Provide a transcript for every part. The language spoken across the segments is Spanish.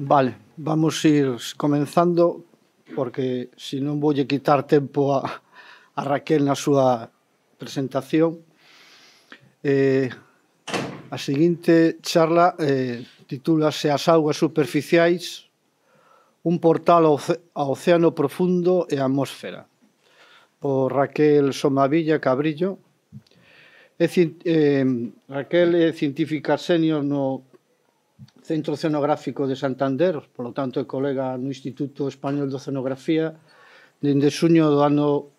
Vale, vamos a ir comenzando porque se non voulle quitar tempo a Raquel na súa presentación. A seguinte charla titúlase As augas superficiais, un portal ao océano profundo e a atmósfera, por Raquel Somavilla Cabrillo. Raquel é científica sénior no Centro Oceanográfico de Santander, polo tanto é colega no Instituto Español de Oceanografía dende xuño do ano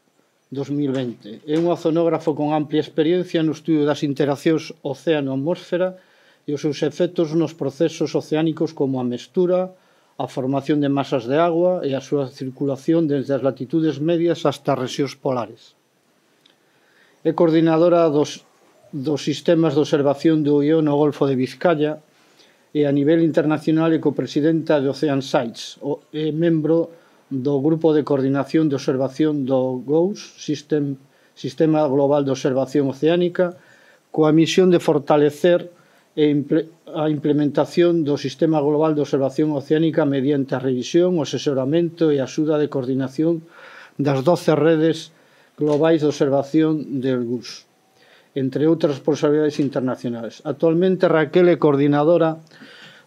2020. É un oceanógrafo con amplia experiencia no estudio das interaccións océano-atmósfera e os seus efectos nos procesos oceánicos como a mestura, a formación de masas de agua e a súa circulación desde as latitudes medias hasta as rexións polares. É coordinadora dos sistemas de observación do IO no Golfo de Vizcaya e a nivel internacional é copresidenta de OceanSites, é membro do Grupo de Coordinación de Observación do GOES, Sistema Global de Observación Oceánica, coa misión de fortalecer a implementación do Sistema Global de Observación Oceánica mediante a revisión, o asesoramento e a axuda de coordinación das 12 redes globais de observación del GOES, entre outras responsabilidades internacionais. Actualmente, Raquel é coordinadora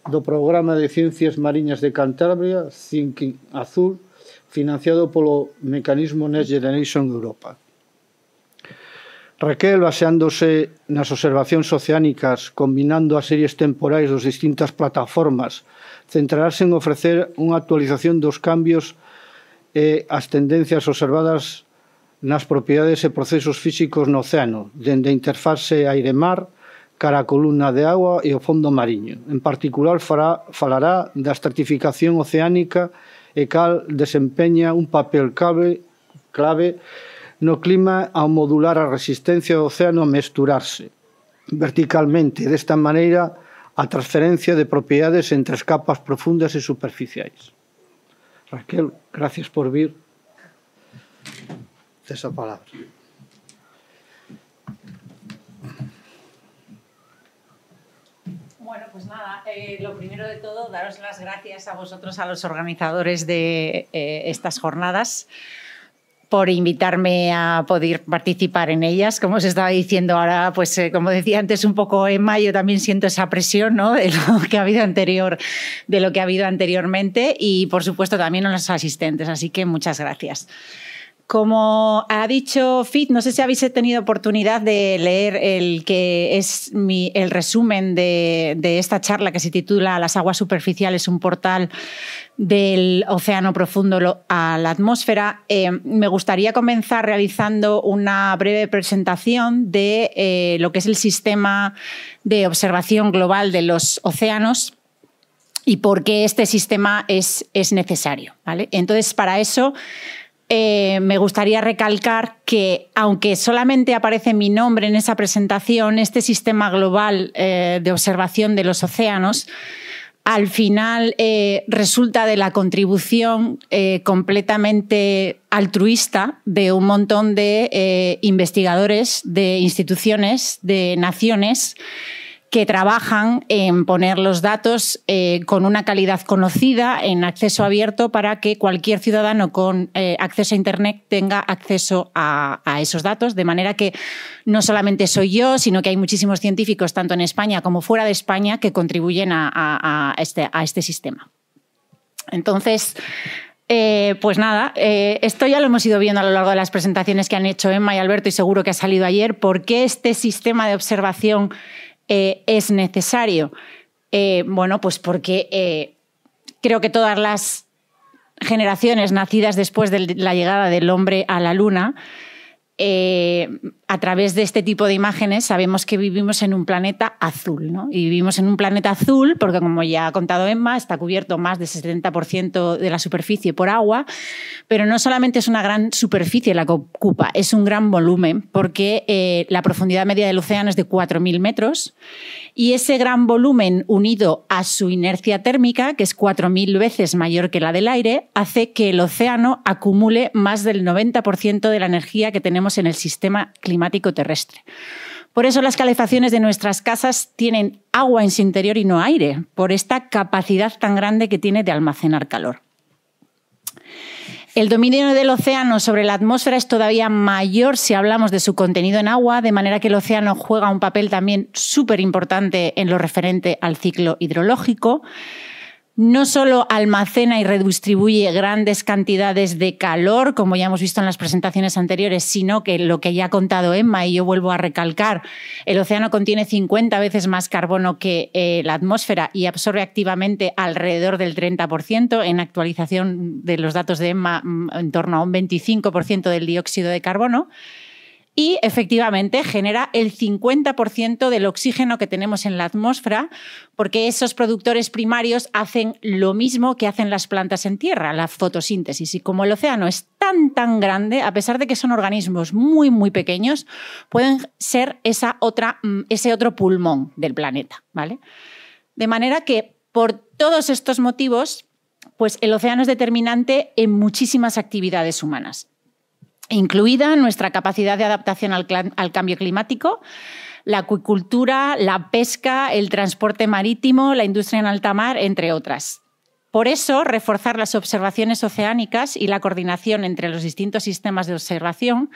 do Programa de Ciencias Mariñas de Cantabria, Thinking Azul, financiado polo mecanismo Next Generation Europa. Raquel, baseándose nas observacións oceánicas, combinando as series temporais das distintas plataformas, centrarase en ofrecer unha actualización dos cambios e as tendencias observadas nas propiedades e procesos físicos no océano, dende a interfase aire-mar, cara a columna de agua e o fondo mariño. En particular, falará da estratificación oceánica e cal desempeña un papel clave no clima ao modular a resistencia do océano a mesturarse verticalmente. Desta maneira, a transferencia de propiedades entre as capas profundas e superficiais. Raquel, gracias por vir. Esa palabra. Bueno, pues nada, lo primero de todo, daros las gracias a vosotros, a los organizadores de estas jornadas, por invitarme a poder participar en ellas. Como os estaba diciendo ahora, pues como decía antes un poco Emma, yo también siento esa presión, ¿no?, de lo que ha habido anteriormente, y por supuesto también a los asistentes, así que muchas gracias. Como ha dicho Fit, no sé si habéis tenido oportunidad de leer el que es el resumen de esta charla, que se titula Las aguas superficiales, un portal del océano profundo a la atmósfera. Me gustaría comenzar realizando una breve presentación de lo que es el sistema de observación global de los océanos y por qué este sistema es necesario, ¿vale? Entonces, para eso me gustaría recalcar que, aunque solamente aparece mi nombre en esa presentación, este sistema global de observación de los océanos al final resulta de la contribución completamente altruista de un montón de investigadores, de instituciones, de naciones que trabajan en poner los datos con una calidad conocida, en acceso abierto, para que cualquier ciudadano con acceso a Internet tenga acceso a esos datos, de manera que no solamente soy yo, sino que hay muchísimos científicos, tanto en España como fuera de España, que contribuyen a este sistema. Entonces, pues nada, esto ya lo hemos ido viendo a lo largo de las presentaciones que han hecho Emma y Alberto, y seguro que ha salido ayer. ¿Por qué este sistema de observación es necesario? Bueno, pues porque creo que todas las generaciones nacidas después de la llegada del hombre a la Luna, a través de este tipo de imágenes sabemos que vivimos en un planeta azul, ¿no? Y vivimos en un planeta azul porque, como ya ha contado Emma, está cubierto más del 70% de la superficie por agua, pero no solamente es una gran superficie la que ocupa, es un gran volumen, porque la profundidad media del océano es de 4.000 metros, y ese gran volumen, unido a su inercia térmica, que es 4.000 veces mayor que la del aire, hace que el océano acumule más del 90% de la energía que tenemos en el sistema climático terrestre. Por eso las calefacciones de nuestras casas tienen agua en su interior y no aire, por esta capacidad tan grande que tiene de almacenar calor. El dominio del océano sobre la atmósfera es todavía mayor si hablamos de su contenido en agua, de manera que el océano juega un papel también súper importante en lo referente al ciclo hidrológico. No solo almacena y redistribuye grandes cantidades de calor, como ya hemos visto en las presentaciones anteriores, sino que lo que ya ha contado Emma, y yo vuelvo a recalcar, el océano contiene 50 veces más carbono que la atmósfera y absorbe activamente alrededor del 30%. En actualización de los datos de Emma, en torno a un 25% del dióxido de carbono. Y efectivamente genera el 50% del oxígeno que tenemos en la atmósfera, porque esos productores primarios hacen lo mismo que hacen las plantas en tierra, la fotosíntesis. Y como el océano es tan grande, a pesar de que son organismos muy pequeños, pueden ser ese otro pulmón del planeta, ¿vale? De manera que por todos estos motivos, pues el océano es determinante en muchísimas actividades humanas, incluida nuestra capacidad de adaptación al cambio climático, la acuicultura, la pesca, el transporte marítimo, la industria en alta mar, entre otras. Por eso, reforzar las observaciones oceánicas y la coordinación entre los distintos sistemas de observación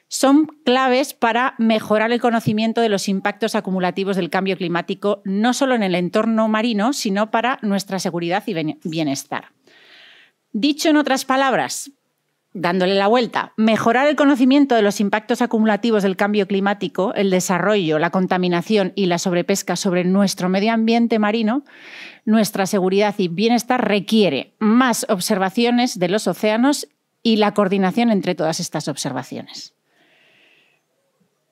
son claves para mejorar el conocimiento de los impactos acumulativos del cambio climático, no solo en el entorno marino, sino para nuestra seguridad y bienestar. Dicho en otras palabras, dándole la vuelta, mejorar el conocimiento de los impactos acumulativos del cambio climático, el desarrollo, la contaminación y la sobrepesca sobre nuestro medio ambiente marino, nuestra seguridad y bienestar requiere más observaciones de los océanos y la coordinación entre todas estas observaciones.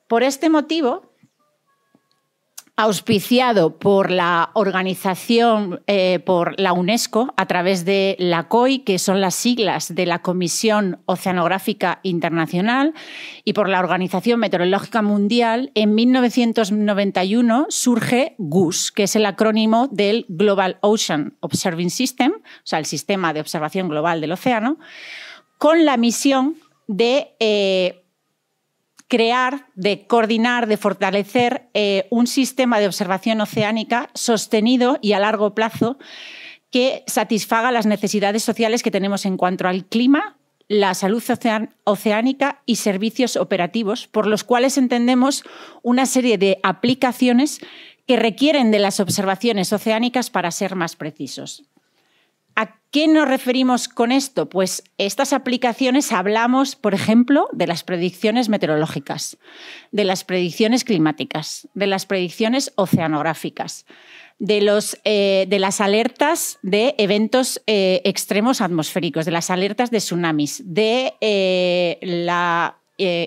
Por este motivo, auspiciado por la organización, por la UNESCO, a través de la COI, que son las siglas de la Comisión Oceanográfica Internacional, y por la Organización Meteorológica Mundial, en 1991 surge GOOS, que es el acrónimo del Global Ocean Observing System, o sea, el Sistema de Observación Global del Océano, con la misión de crear, de coordinar, de fortalecer un sistema de observación oceánica sostenido y a largo plazo que satisfaga las necesidades sociales que tenemos en cuanto al clima, la salud oceánica y servicios operativos, por los cuales entendemos una serie de aplicaciones que requieren de las observaciones oceánicas para ser más precisos. ¿A qué nos referimos con esto? Pues estas aplicaciones hablamos, por ejemplo, de las predicciones meteorológicas, de las predicciones climáticas, de las predicciones oceanográficas, de las alertas de eventos extremos atmosféricos, de las alertas de tsunamis, de la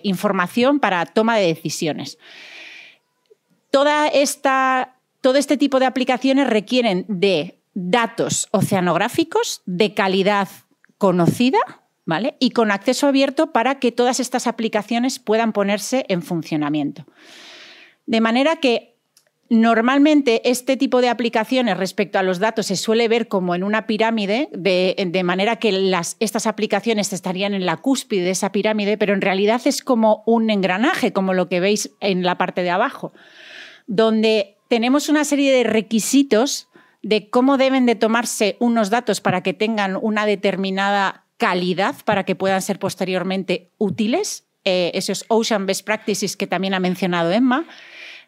información para toma de decisiones. Todo este tipo de aplicaciones requieren de datos oceanográficos de calidad conocida, ¿vale? Y con acceso abierto para que todas estas aplicaciones puedan ponerse en funcionamiento. De manera que normalmente este tipo de aplicaciones respecto a los datos se suele ver como en una pirámide, de manera que estas aplicaciones estarían en la cúspide de esa pirámide, pero en realidad es como un engranaje, como lo que veis en la parte de abajo, donde tenemos una serie de requisitos de cómo deben de tomarse unos datos para que tengan una determinada calidad, para que puedan ser posteriormente útiles, esos Ocean Best Practices que también ha mencionado Emma.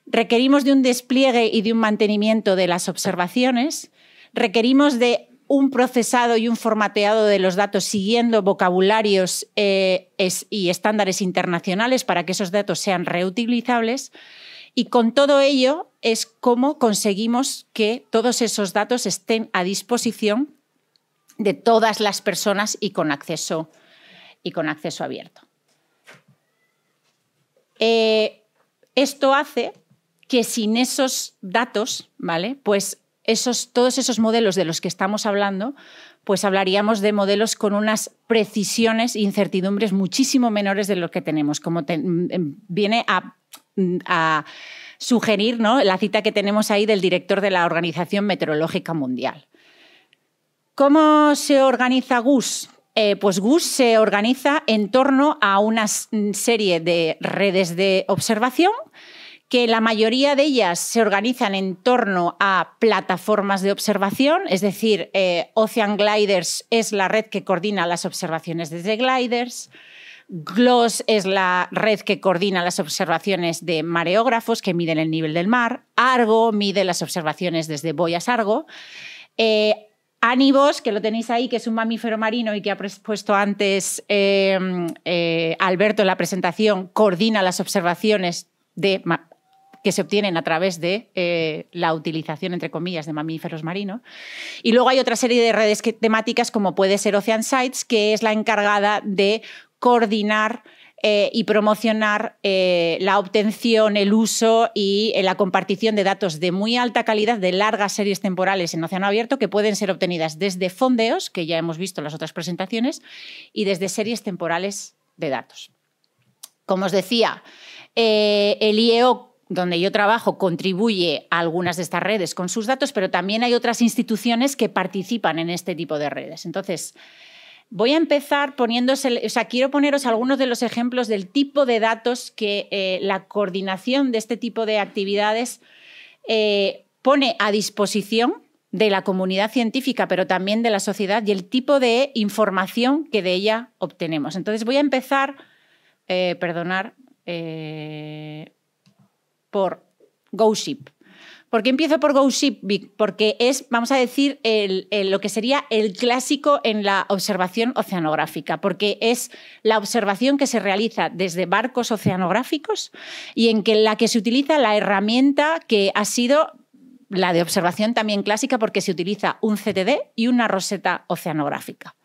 Requerimos de un despliegue y de un mantenimiento de las observaciones, requerimos de un procesado y un formateado de los datos siguiendo vocabularios y estándares internacionales para que esos datos sean reutilizables. Y con todo ello es cómo conseguimos que todos esos datos estén a disposición de todas las personas y con acceso abierto. Esto hace que sin esos datos, ¿vale? Pues todos esos modelos de los que estamos hablando, pues hablaríamos de modelos con unas precisiones e incertidumbres muchísimo menores de lo que tenemos, como viene a sugerir, ¿no?, la cita que tenemos ahí del director de la Organización Meteorológica Mundial. ¿Cómo se organiza GOOS? Pues GOOS se organiza en torno a una serie de redes de observación que la mayoría de ellas se organizan en torno a plataformas de observación, es decir, Ocean Gliders es la red que coordina las observaciones desde gliders, GLOS es la red que coordina las observaciones de mareógrafos que miden el nivel del mar, Argo mide las observaciones desde boyas Argo, Anibos, que lo tenéis ahí, que es un mamífero marino y que ha puesto antes Alberto en la presentación, coordina las observaciones que se obtienen a través de la utilización, entre comillas, de mamíferos marinos. Y luego hay otra serie de redes temáticas, como puede ser Ocean Sites, que es la encargada de coordinar y promocionar la obtención, el uso y la compartición de datos de muy alta calidad de largas series temporales en océano abierto que pueden ser obtenidas desde fondeos, que ya hemos visto en las otras presentaciones, y desde series temporales de datos. Como os decía, el IEO, donde yo trabajo, contribuye a algunas de estas redes con sus datos, pero también hay otras instituciones que participan en este tipo de redes. Entonces, voy a empezar quiero poneros algunos de los ejemplos del tipo de datos que la coordinación de este tipo de actividades pone a disposición de la comunidad científica, pero también de la sociedad, y el tipo de información que de ella obtenemos. Entonces, voy a empezar, por GoShip. ¿Por qué empiezo por GoShip? Porque es, vamos a decir, lo que sería el clásico en la observación oceanográfica, porque es la observación que se realiza desde barcos oceanográficos y en la que se utiliza la herramienta que ha sido la de observación también clásica, porque se utiliza un CTD y una roseta oceanográfica.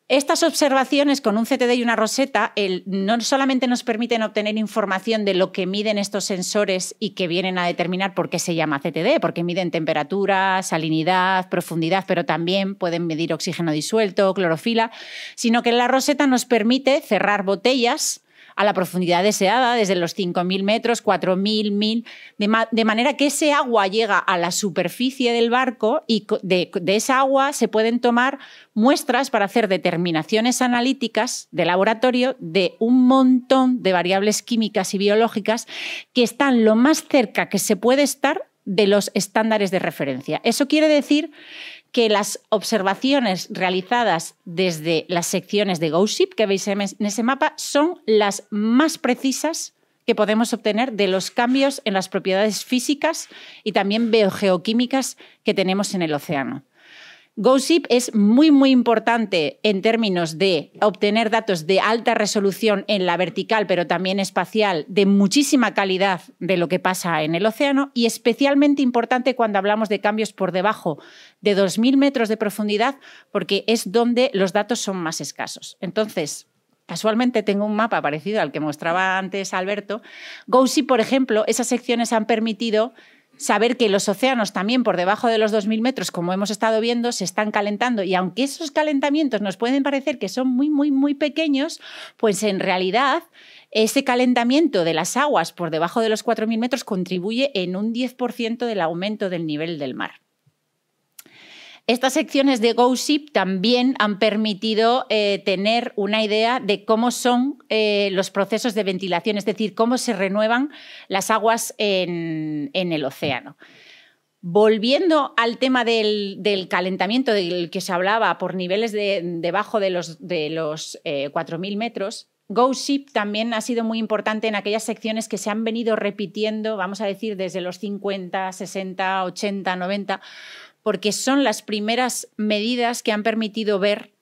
Estas observaciones con un CTD y una roseta no solamente nos permiten obtener información de lo que miden estos sensores y que vienen a determinar por qué se llama CTD, porque miden temperatura, salinidad, profundidad, pero también pueden medir oxígeno disuelto, clorofila, sino que la roseta nos permite cerrar botellas a la profundidad deseada, desde los 5.000 metros, 4.000, 1.000, de manera que ese agua llega a la superficie del barco y de esa agua se pueden tomar muestras para hacer determinaciones analíticas de laboratorio de un montón de variables químicas y biológicas que están lo más cerca que se puede estar de los estándares de referencia. Eso quiere decir que las observaciones realizadas desde las secciones de GoShip que veis en ese mapa son las más precisas que podemos obtener de los cambios en las propiedades físicas y también biogeoquímicas que tenemos en el océano. GoShip es muy, muy importante en términos de obtener datos de alta resolución en la vertical, pero también espacial, de muchísima calidad de lo que pasa en el océano, y especialmente importante cuando hablamos de cambios por debajo de 2.000 metros de profundidad, porque es donde los datos son más escasos. Entonces, casualmente tengo un mapa parecido al que mostraba antes Alberto. GoShip, por ejemplo, esas secciones han permitido saber que los océanos también por debajo de los 2.000 metros, como hemos estado viendo, se están calentando, y aunque esos calentamientos nos pueden parecer que son muy, muy, muy pequeños, pues en realidad ese calentamiento de las aguas por debajo de los 4.000 metros contribuye en un 10% del aumento del nivel del mar. Estas secciones de GoShip también han permitido tener una idea de cómo son los procesos de ventilación, es decir, cómo se renuevan las aguas en el océano. Volviendo al tema del calentamiento del que se hablaba por niveles debajo de los 4.000 metros, GoShip también ha sido muy importante en aquellas secciones que se han venido repitiendo, vamos a decir, desde los 50, 60, 80, 90, porque son las primeras medidas que han permitido ver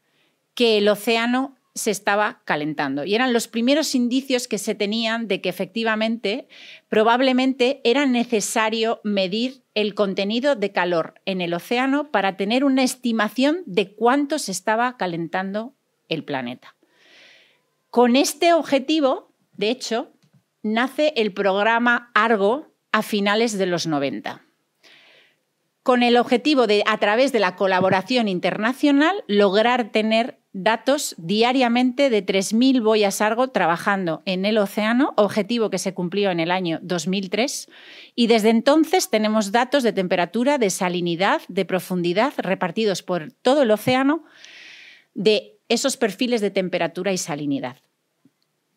que el océano se estaba calentando. Y eran los primeros indicios que se tenían de que efectivamente, probablemente era necesario medir el contenido de calor en el océano para tener una estimación de cuánto se estaba calentando el planeta. Con este objetivo, de hecho, nace el programa Argo a finales de los 90. Con el objetivo de, a través de la colaboración internacional, lograr tener datos diariamente de 3.000 boyas Argo trabajando en el océano, objetivo que se cumplió en el año 2003, y desde entonces tenemos datos de temperatura, de salinidad, de profundidad repartidos por todo el océano de esos perfiles de temperatura y salinidad.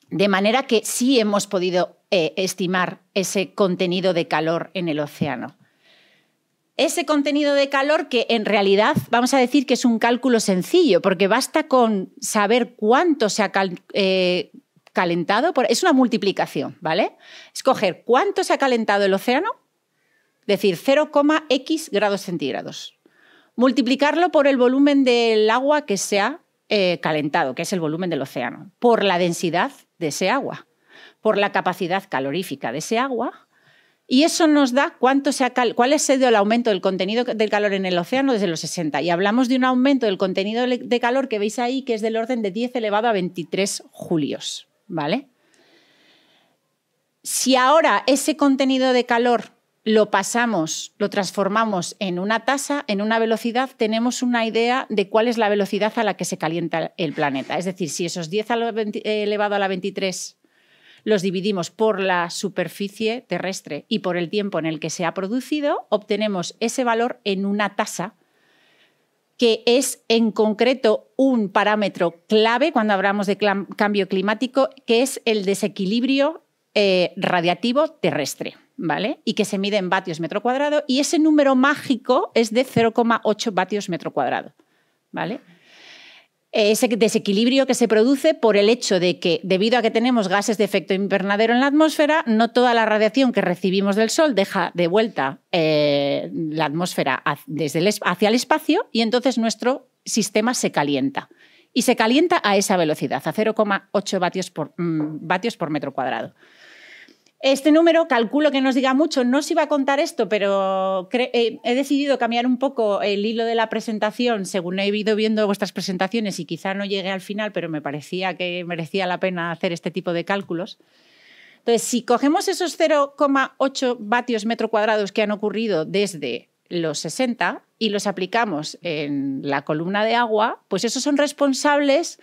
De manera que sí hemos podido estimar ese contenido de calor en el océano. Ese contenido de calor que en realidad vamos a decir que es un cálculo sencillo, porque basta con saber cuánto se ha calentado, es una multiplicación, ¿vale? Escoger cuánto se ha calentado el océano, decir 0,x grados centígrados. Multiplicarlo por el volumen del agua que se ha calentado, que es el volumen del océano, por la densidad de ese agua, por la capacidad calorífica de ese agua, y eso nos da cuál ha sido el aumento del contenido del calor en el océano desde los 60. Y hablamos de un aumento del contenido de calor que veis ahí, que es del orden de 10 elevado a 23 julios, ¿vale? Si ahora ese contenido de calor lo transformamos en una tasa, en una velocidad, tenemos una idea de cuál es la velocidad a la que se calienta el planeta. Es decir, si esos 10 elevado a la 23 los dividimos por la superficie terrestre y por el tiempo en el que se ha producido, obtenemos ese valor en una tasa que es en concreto un parámetro clave cuando hablamos de cambio climático, que es el desequilibrio radiativo terrestre, ¿vale? Y que se mide en vatios metro cuadrado, y ese número mágico es de 0,8 vatios metro cuadrado, ¿vale? Ese desequilibrio que se produce por el hecho de que, debido a que tenemos gases de efecto invernadero en la atmósfera, no toda la radiación que recibimos del Sol deja de vuelta la atmósfera hacia el espacio, y entonces nuestro sistema se calienta. Y se calienta a esa velocidad, a 0,8 vatios por metro cuadrado. Este número, calculo que nos diga mucho, no os iba a contar esto, pero he decidido cambiar un poco el hilo de la presentación según he ido viendo vuestras presentaciones, y quizá no llegué al final, pero me parecía que merecía la pena hacer este tipo de cálculos. Entonces, si cogemos esos 0,8 vatios metro cuadrados que han ocurrido desde los 60 y los aplicamos en la columna de agua, pues esos son responsables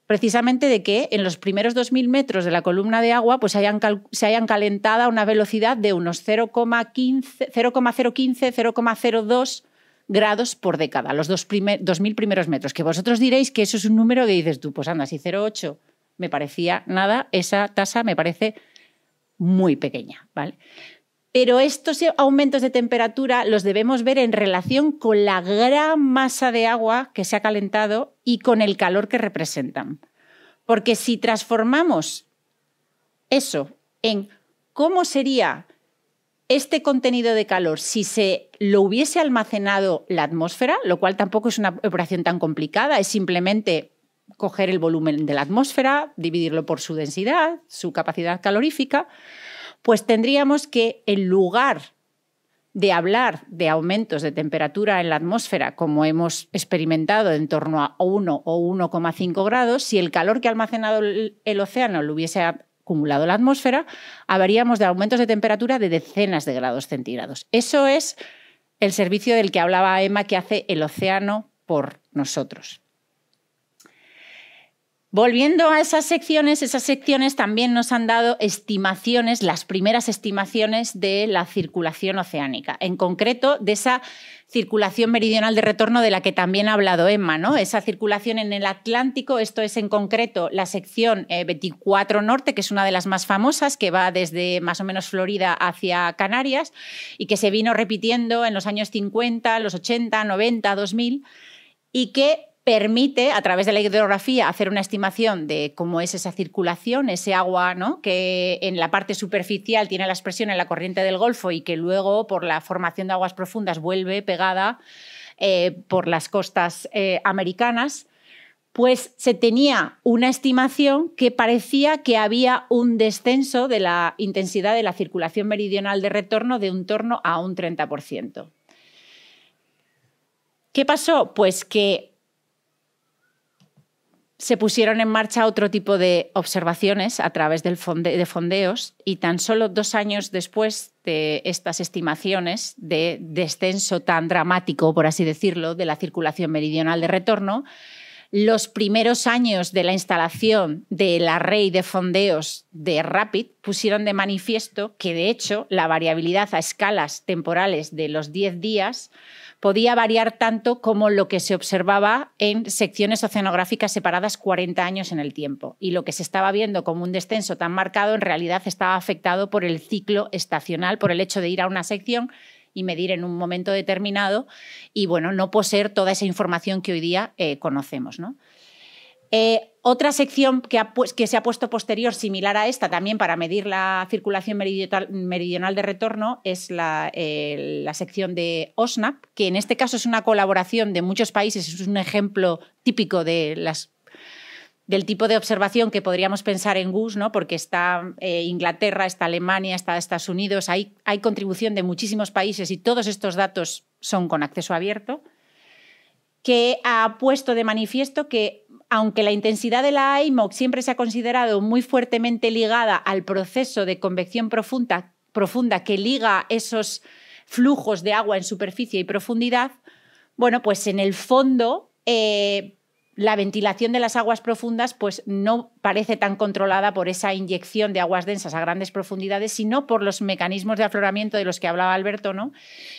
precisamente de que en los primeros 2.000 metros de la columna de agua pues se hayan calentado a una velocidad de unos 0,015, 0,02 grados por década, los 2.000 primeros metros, que vosotros diréis que eso es un número que dices tú, pues anda, si 0,8 me parecía nada, esa tasa me parece muy pequeña, ¿vale? Pero estos aumentos de temperatura los debemos ver en relación con la gran masa de agua que se ha calentado y con el calor que representan. Porque si transformamos eso en cómo sería este contenido de calor si se lo hubiese almacenado la atmósfera, lo cual tampoco es una operación tan complicada, es simplemente coger el volumen de la atmósfera, dividirlo por su densidad, su capacidad calorífica, pues tendríamos que, en lugar de hablar de aumentos de temperatura en la atmósfera, como hemos experimentado en torno a 1 o 1,5 grados, si el calor que ha almacenado el océano lo hubiese acumulado la atmósfera, hablaríamos de aumentos de temperatura de decenas de grados centígrados. Eso es el servicio del que hablaba Emma, que hace el océano por nosotros. Volviendo a esas secciones también nos han dado estimaciones, las primeras estimaciones de la circulación oceánica, en concreto de esa circulación meridional de retorno de la que también ha hablado Emma, ¿no? Esa circulación en el Atlántico, esto es en concreto la sección 24 Norte, que es una de las más famosas, que va desde más o menos Florida hacia Canarias y que se vino repitiendo en los años 50, los 80, 90, 2000 y que permite, a través de la hidrografía, hacer una estimación de cómo es esa circulación, ese agua, ¿no?, que en la parte superficial tiene la expresión en la corriente del Golfo y que luego, por la formación de aguas profundas, vuelve pegada por las costas americanas. Pues se tenía una estimación que parecía que había un descenso de la intensidad de la circulación meridional de retorno de un torno a un 30%. ¿Qué pasó? Pues que se pusieron en marcha otro tipo de observaciones a través de fondeos, y tan solo 2 años después de estas estimaciones de descenso tan dramático, por así decirlo, de la circulación meridional de retorno, Los primeros años de la instalación del array de fondeos de Rapid pusieron de manifiesto que, de hecho, la variabilidad a escalas temporales de los 10 días podía variar tanto como lo que se observaba en secciones oceanográficas separadas 40 años en el tiempo. Y lo que se estaba viendo como un descenso tan marcado en realidad estaba afectado por el ciclo estacional, por el hecho de ir a una sección y medir en un momento determinado y, bueno, no poseer toda esa información que hoy día conocemos, ¿no? Otra sección que se ha puesto posterior, similar a esta, también para medir la circulación meridional de retorno, es la sección de OSNAP, que en este caso es una colaboración de muchos países, es un ejemplo típico del tipo de observación que podríamos pensar en GUS, ¿no? Porque está Inglaterra, está Alemania, está Estados Unidos, hay contribución de muchísimos países y todos estos datos son con acceso abierto, que ha puesto de manifiesto que, aunque la intensidad de la IMOC siempre se ha considerado muy fuertemente ligada al proceso de convección profunda que liga esos flujos de agua en superficie y profundidad, bueno, pues en el fondo la ventilación de las aguas profundas pues no parece tan controlada por esa inyección de aguas densas a grandes profundidades, sino por los mecanismos de afloramiento de los que hablaba Alberto, ¿no?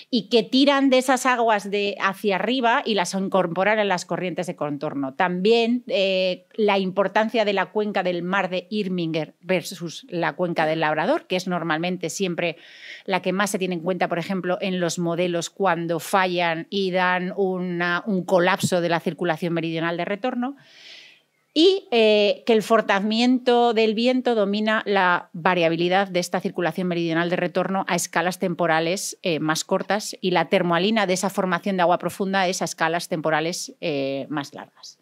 Y que tiran de esas aguas hacia arriba y las incorporan en las corrientes de contorno. También la importancia de la cuenca del mar de Irminger versus la cuenca del Labrador, que es normalmente siempre la que más se tiene en cuenta, por ejemplo, en los modelos cuando fallan y dan un colapso de la circulación meridional de retorno. Y que el forzamiento del viento domina la variabilidad de esta circulación meridional de retorno a escalas temporales más cortas y la termoalina de esa formación de agua profunda es a escalas temporales más largas.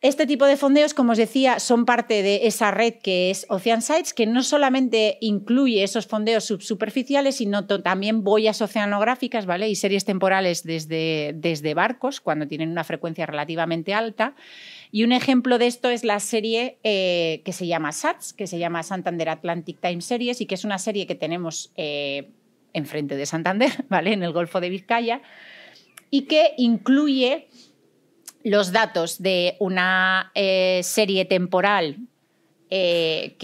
Este tipo de fondeos, como os decía, son parte de esa red que es OceanSites, que no solamente incluye esos fondeos subsuperficiales, sino también boyas oceanográficas, ¿vale? Y series temporales desde barcos, cuando tienen una frecuencia relativamente alta. Y un ejemplo de esto es la serie que se llama SATS, que se llama Santander Atlantic Time Series, y que es una serie que tenemos enfrente de Santander, ¿vale? En el Golfo de Vizcaya, y que incluye los datos de una serie temporal del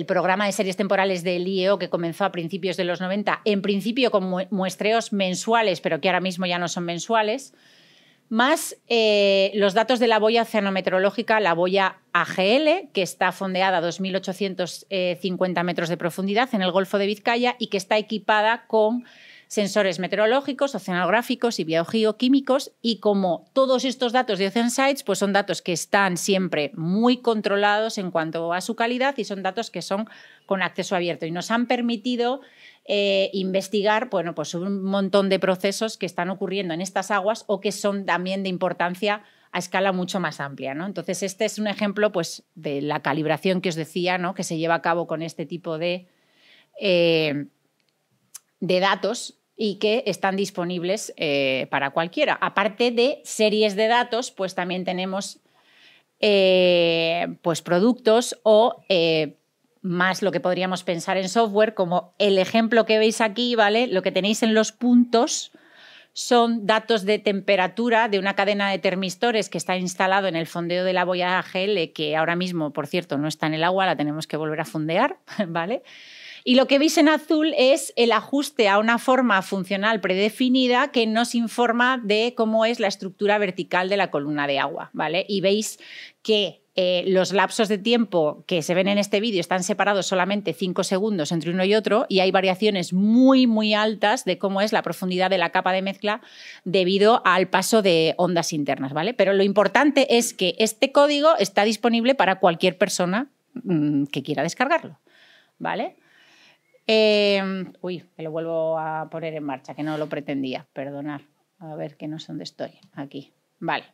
programa de series temporales del IEO que comenzó a principios de los 90, en principio con muestreos mensuales, pero que ahora mismo ya no son mensuales, más los datos de la boya oceanometeorológica, la boya AGL, que está fondeada a 2.850 metros de profundidad en el Golfo de Vizcaya y que está equipada con sensores meteorológicos, oceanográficos y biogeoquímicos, y como todos estos datos de OceanSites pues son datos que están siempre muy controlados en cuanto a su calidad y son datos que son con acceso abierto y nos han permitido investigar, bueno, pues un montón de procesos que están ocurriendo en estas aguas o que son también de importancia a escala mucho más amplia, ¿no? Entonces, este es un ejemplo pues, de la calibración que os decía, ¿no? Que se lleva a cabo con este tipo de datos y que están disponibles para cualquiera. Aparte de series de datos, pues también tenemos pues productos o más lo que podríamos pensar en software, como el ejemplo que veis aquí, ¿vale? Lo que tenéis en los puntos son datos de temperatura de una cadena de termistores que está instalado en el fondeo de la boya AGL, que ahora mismo, por cierto, no está en el agua, la tenemos que volver a fondear, ¿vale? Y lo que veis en azul es el ajuste a una forma funcional predefinida que nos informa de cómo es la estructura vertical de la columna de agua, ¿vale? Y veis que los lapsos de tiempo que se ven en este vídeo están separados solamente 5 segundos entre uno y otro y hay variaciones muy, muy altas de cómo es la profundidad de la capa de mezcla debido al paso de ondas internas, ¿vale? Pero lo importante es que este código está disponible para cualquier persona que quiera descargarlo, ¿vale? Uy, que lo vuelvo a poner en marcha, que no lo pretendía, perdonad. A ver, que no sé dónde estoy. Aquí, vale.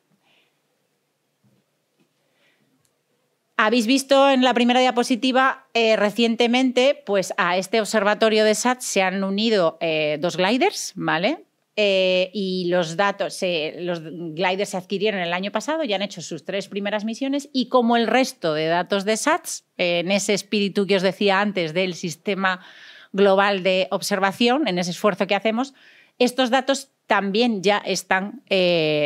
Habéis visto en la primera diapositiva recientemente, pues a este observatorio de SATS se han unido 2 gliders, ¿vale? Y los gliders se adquirieron el año pasado, ya han hecho sus 3 primeras misiones y como el resto de datos de SATS, en ese espíritu que os decía antes del sistema global de observación, en ese esfuerzo que hacemos, estos datos también ya están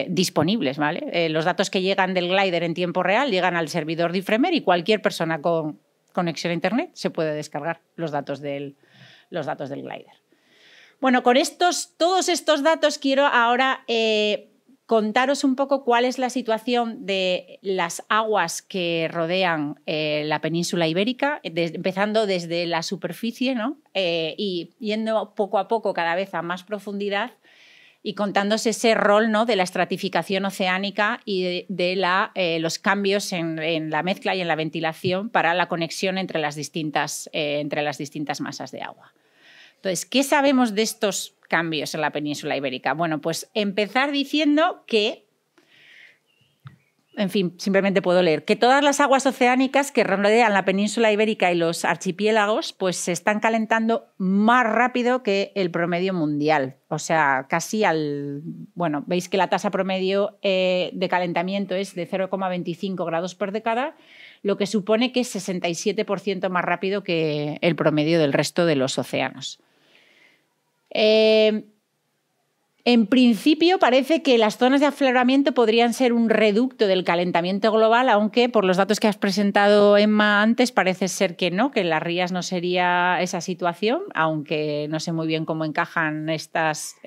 disponibles, ¿vale? Los datos que llegan del glider en tiempo real llegan al servidor de IFREMER y cualquier persona con conexión a Internet se puede descargar los datos del glider. Bueno, con todos estos datos quiero ahora contaros un poco cuál es la situación de las aguas que rodean la península ibérica, empezando desde la superficie, ¿no? Y yendo poco a poco cada vez a más profundidad y contándose ese rol, ¿no?, de la estratificación oceánica y de los cambios en la mezcla y en la ventilación para la conexión entre las distintas masas de agua. Entonces, ¿qué sabemos de estos cambios en la península ibérica? Bueno, pues empezar diciendo que, en fin, simplemente puedo leer, que todas las aguas oceánicas que rodean la península ibérica y los archipiélagos pues se están calentando más rápido que el promedio mundial. O sea, casi bueno, veis que la tasa promedio de calentamiento es de 0,25 grados por década, lo que supone que es 67% más rápido que el promedio del resto de los océanos. En principio parece que las zonas de afloramiento podrían ser un reducto del calentamiento global, aunque por los datos que has presentado, Emma, antes parece ser que no, que en las rías no sería esa situación, aunque no sé muy bien cómo encajan estas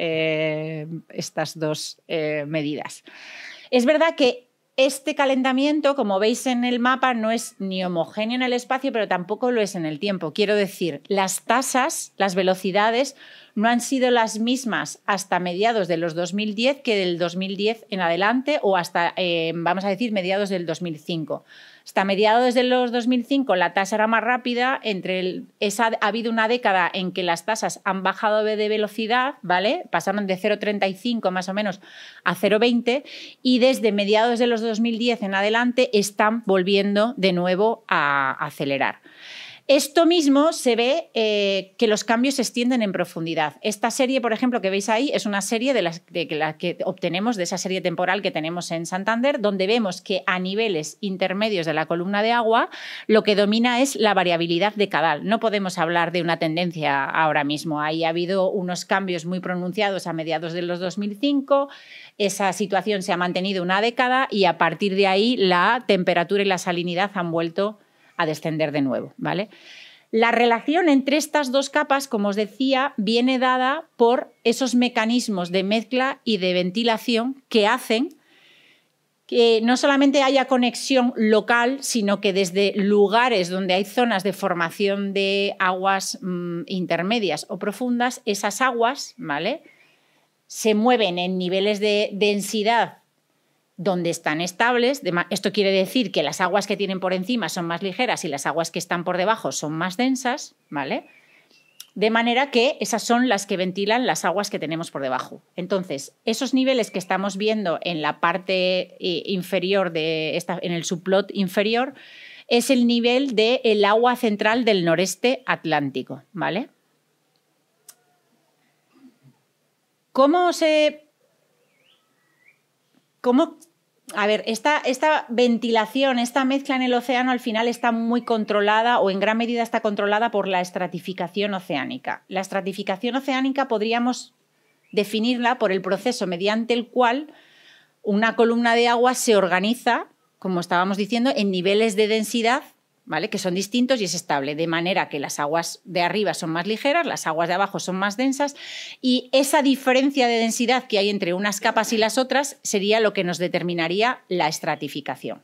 dos medidas. Es verdad que este calentamiento, como veis en el mapa, no es ni homogéneo en el espacio, pero tampoco lo es en el tiempo. Quiero decir, las tasas, las velocidades, no han sido las mismas hasta mediados de los 2010 que del 2010 en adelante o hasta, vamos a decir, mediados del 2005. Hasta mediados de los 2005 la tasa era más rápida, ha habido una década en que las tasas han bajado de velocidad, ¿vale? Pasaron de 0,35 más o menos a 0,20 y desde mediados de los 2010 en adelante están volviendo de nuevo a acelerar. Esto mismo se ve que los cambios se extienden en profundidad. Esta serie, por ejemplo, que veis ahí, es una serie de la que obtenemos de esa serie temporal que tenemos en Santander, donde vemos que a niveles intermedios de la columna de agua lo que domina es la variabilidad decadal. No podemos hablar de una tendencia ahora mismo. Ahí ha habido unos cambios muy pronunciados a mediados de los 2005, esa situación se ha mantenido una década y a partir de ahí la temperatura y la salinidad han vuelto a descender de nuevo, ¿vale? La relación entre estas dos capas, como os decía, viene dada por esos mecanismos de mezcla y de ventilación que hacen que no solamente haya conexión local, sino que desde lugares donde hay zonas de formación de aguas intermedias o profundas, esas aguas, ¿vale?, se mueven en niveles de densidad donde están estables. Esto quiere decir que las aguas que tienen por encima son más ligeras y las aguas que están por debajo son más densas, ¿vale? De manera que esas son las que ventilan las aguas que tenemos por debajo. Entonces, esos niveles que estamos viendo en la parte inferior, en el subplot inferior, es el nivel del agua central del noreste atlántico, ¿vale? A ver, esta ventilación, esta mezcla en el océano al final está muy controlada o en gran medida está controlada por la estratificación oceánica. La estratificación oceánica podríamos definirla por el proceso mediante el cual una columna de agua se organiza, como estábamos diciendo, en niveles de densidad, ¿vale?, que son distintos y es estable, de manera que las aguas de arriba son más ligeras, las aguas de abajo son más densas y esa diferencia de densidad que hay entre unas capas y las otras sería lo que nos determinaría la estratificación.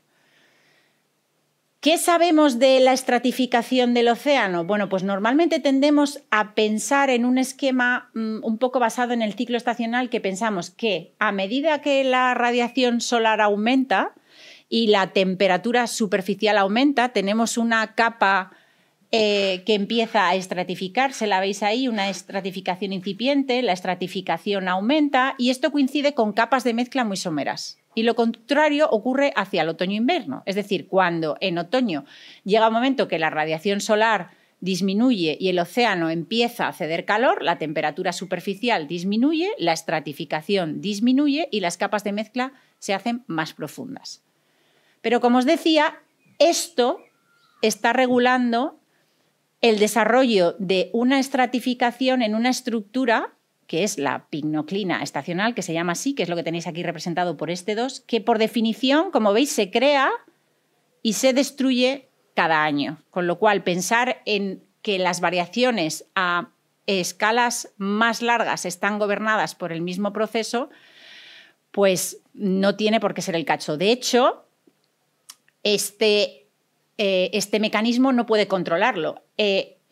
¿Qué sabemos de la estratificación del océano? Bueno, pues normalmente tendemos a pensar en un esquema un poco basado en el ciclo estacional, que pensamos que a medida que la radiación solar aumenta y la temperatura superficial aumenta, tenemos una capa que empieza a estratificarse, la veis ahí, una estratificación incipiente, la estratificación aumenta y esto coincide con capas de mezcla muy someras. Y lo contrario ocurre hacia el otoño-invierno, es decir, cuando en otoño llega un momento que la radiación solar disminuye y el océano empieza a ceder calor, la temperatura superficial disminuye, la estratificación disminuye y las capas de mezcla se hacen más profundas. Pero, como os decía, esto está regulando el desarrollo de una estratificación en una estructura que es la pignoclina estacional, que se llama así, que es lo que tenéis aquí representado por este 2, que por definición, como veis, se crea y se destruye cada año. Con lo cual, pensar en que las variaciones a escalas más largas están gobernadas por el mismo proceso, pues no tiene por qué ser el caso. De hecho, este mecanismo no puede controlarlo.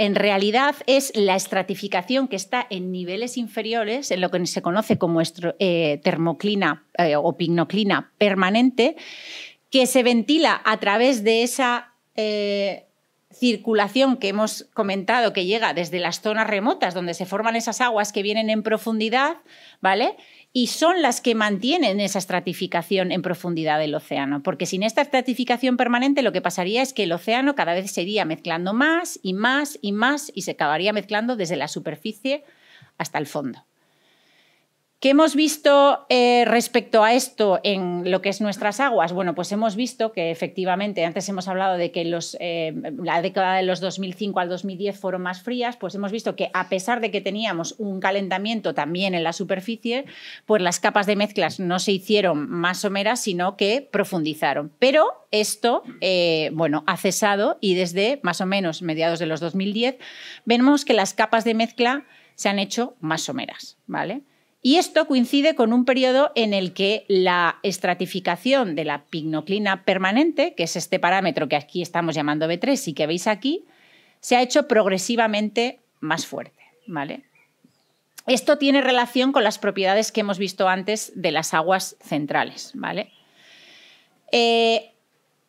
En realidad es la estratificación que está en niveles inferiores, en lo que se conoce como termoclina o pignoclina permanente, que se ventila a través de esa circulación que hemos comentado, que llega desde las zonas remotas donde se forman esas aguas que vienen en profundidad, ¿vale? Y son las que mantienen esa estratificación en profundidad del océano, porque sin esta estratificación permanente lo que pasaría es que el océano cada vez se iría mezclando más y más y más y se acabaría mezclando desde la superficie hasta el fondo. ¿Qué hemos visto respecto a esto en lo que es nuestras aguas? Bueno, pues hemos visto que efectivamente, antes hemos hablado de que la década de los 2005 al 2010 fueron más frías, pues hemos visto que a pesar de que teníamos un calentamiento también en la superficie, pues las capas de mezclas no se hicieron más someras, sino que profundizaron. Pero esto, bueno, ha cesado y desde más o menos mediados de los 2010 vemos que las capas de mezcla se han hecho más someras, ¿vale? Y esto coincide con un periodo en el que la estratificación de la pignoclina permanente, que es este parámetro que aquí estamos llamando B3 y que veis aquí, se ha hecho progresivamente más fuerte, ¿vale? Esto tiene relación con las propiedades que hemos visto antes de las aguas centrales, ¿vale?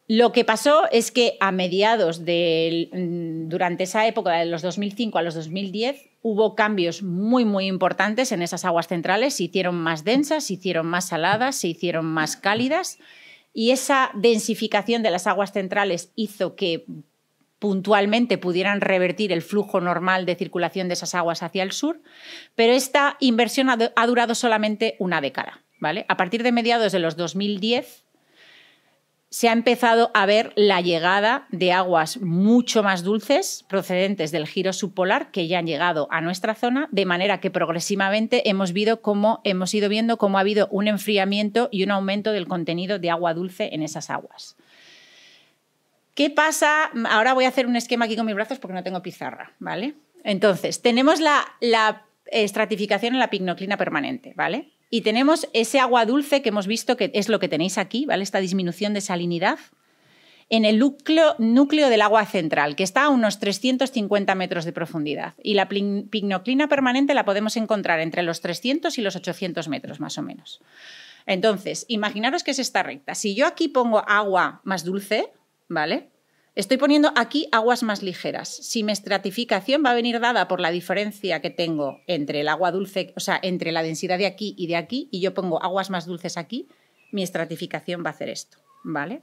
Lo que pasó es que a mediados durante esa época, de los 2005 a los 2010, hubo cambios muy, muy importantes en esas aguas centrales. Se hicieron más densas, se hicieron más saladas, se hicieron más cálidas. Y esa densificación de las aguas centrales hizo que puntualmente pudieran revertir el flujo normal de circulación de esas aguas hacia el sur. Pero esta inversión ha durado solamente una década, ¿vale? A partir de mediados de los 2010, se ha empezado a ver la llegada de aguas mucho más dulces procedentes del giro subpolar que ya han llegado a nuestra zona, de manera que progresivamente hemos ido viendo cómo ha habido un enfriamiento y un aumento del contenido de agua dulce en esas aguas. ¿Qué pasa? Ahora voy a hacer un esquema aquí con mis brazos porque no tengo pizarra, ¿vale? Entonces, tenemos la estratificación en la pignoclina permanente, ¿vale? Y tenemos ese agua dulce que hemos visto, que es lo que tenéis aquí, ¿vale? Esta disminución de salinidad en el núcleo del agua central, que está a unos 350 metros de profundidad. Y la pignoclina permanente la podemos encontrar entre los 300 y los 800 metros, más o menos. Entonces, imaginaros que es esta recta. Si yo aquí pongo agua más dulce, ¿vale? Estoy poniendo aquí aguas más ligeras. Si mi estratificación va a venir dada por la diferencia que tengo entre el agua dulce, o sea, entre la densidad de aquí, y yo pongo aguas más dulces aquí, mi estratificación va a hacer esto, ¿vale?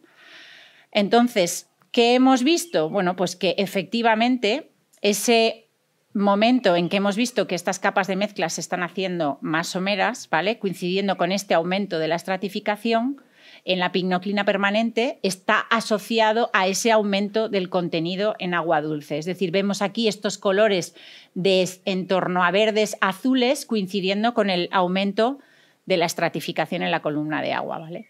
Entonces, ¿qué hemos visto? Bueno, pues que efectivamente ese momento en que hemos visto que estas capas de mezcla se están haciendo más someras, ¿vale? Coincidiendo con este aumento de la estratificación, en la pignoclina permanente está asociado a ese aumento del contenido en agua dulce. Es decir, vemos aquí estos colores en torno a verdes azules coincidiendo con el aumento de la estratificación en la columna de agua, ¿vale?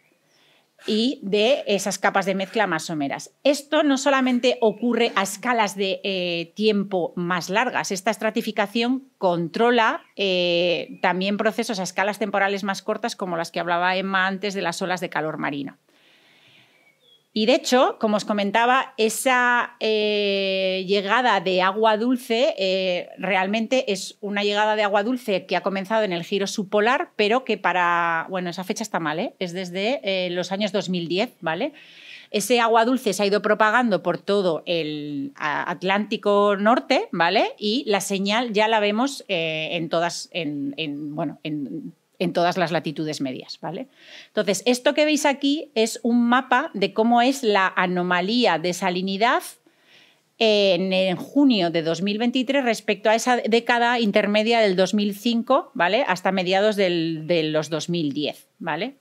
Y de esas capas de mezcla más someras. Esto no solamente ocurre a escalas de tiempo más largas, esta estratificación controla también procesos a escalas temporales más cortas, como las que hablaba Emma antes de las olas de calor marino. Y de hecho, como os comentaba, esa llegada de agua dulce realmente es una llegada de agua dulce que ha comenzado en el giro subpolar, pero que bueno, esa fecha está mal, es desde los años 2010, ¿vale? Ese agua dulce se ha ido propagando por todo el Atlántico Norte, ¿vale? Y la señal ya la vemos en todas las latitudes medias, ¿vale? Entonces, esto que veis aquí es un mapa de cómo es la anomalía de salinidad en junio de 2023 respecto a esa década intermedia del 2005, ¿vale? Hasta mediados de los 2010, ¿vale?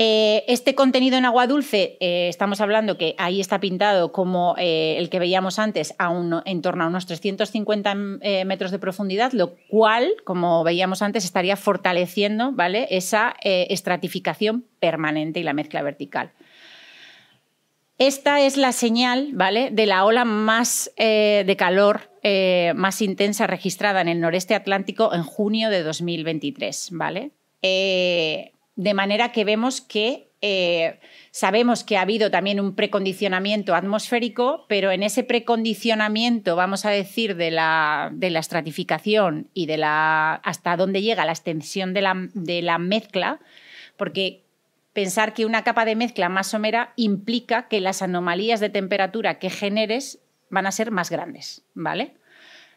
Este contenido en agua dulce, estamos hablando que ahí está pintado como el que veíamos antes, en torno a unos 350 metros de profundidad, lo cual, como veíamos antes, estaría fortaleciendo, ¿vale?, esa estratificación permanente y la mezcla vertical. Esta es la señal, ¿vale?, de la ola más de calor más intensa registrada en el noreste atlántico en junio de 2023, ¿vale? De manera que vemos que sabemos que ha habido también un precondicionamiento atmosférico, pero en ese precondicionamiento, vamos a decir, de la estratificación y de hasta dónde llega la extensión de la mezcla, porque pensar que una capa de mezcla más somera implica que las anomalías de temperatura que generes van a ser más grandes, ¿vale?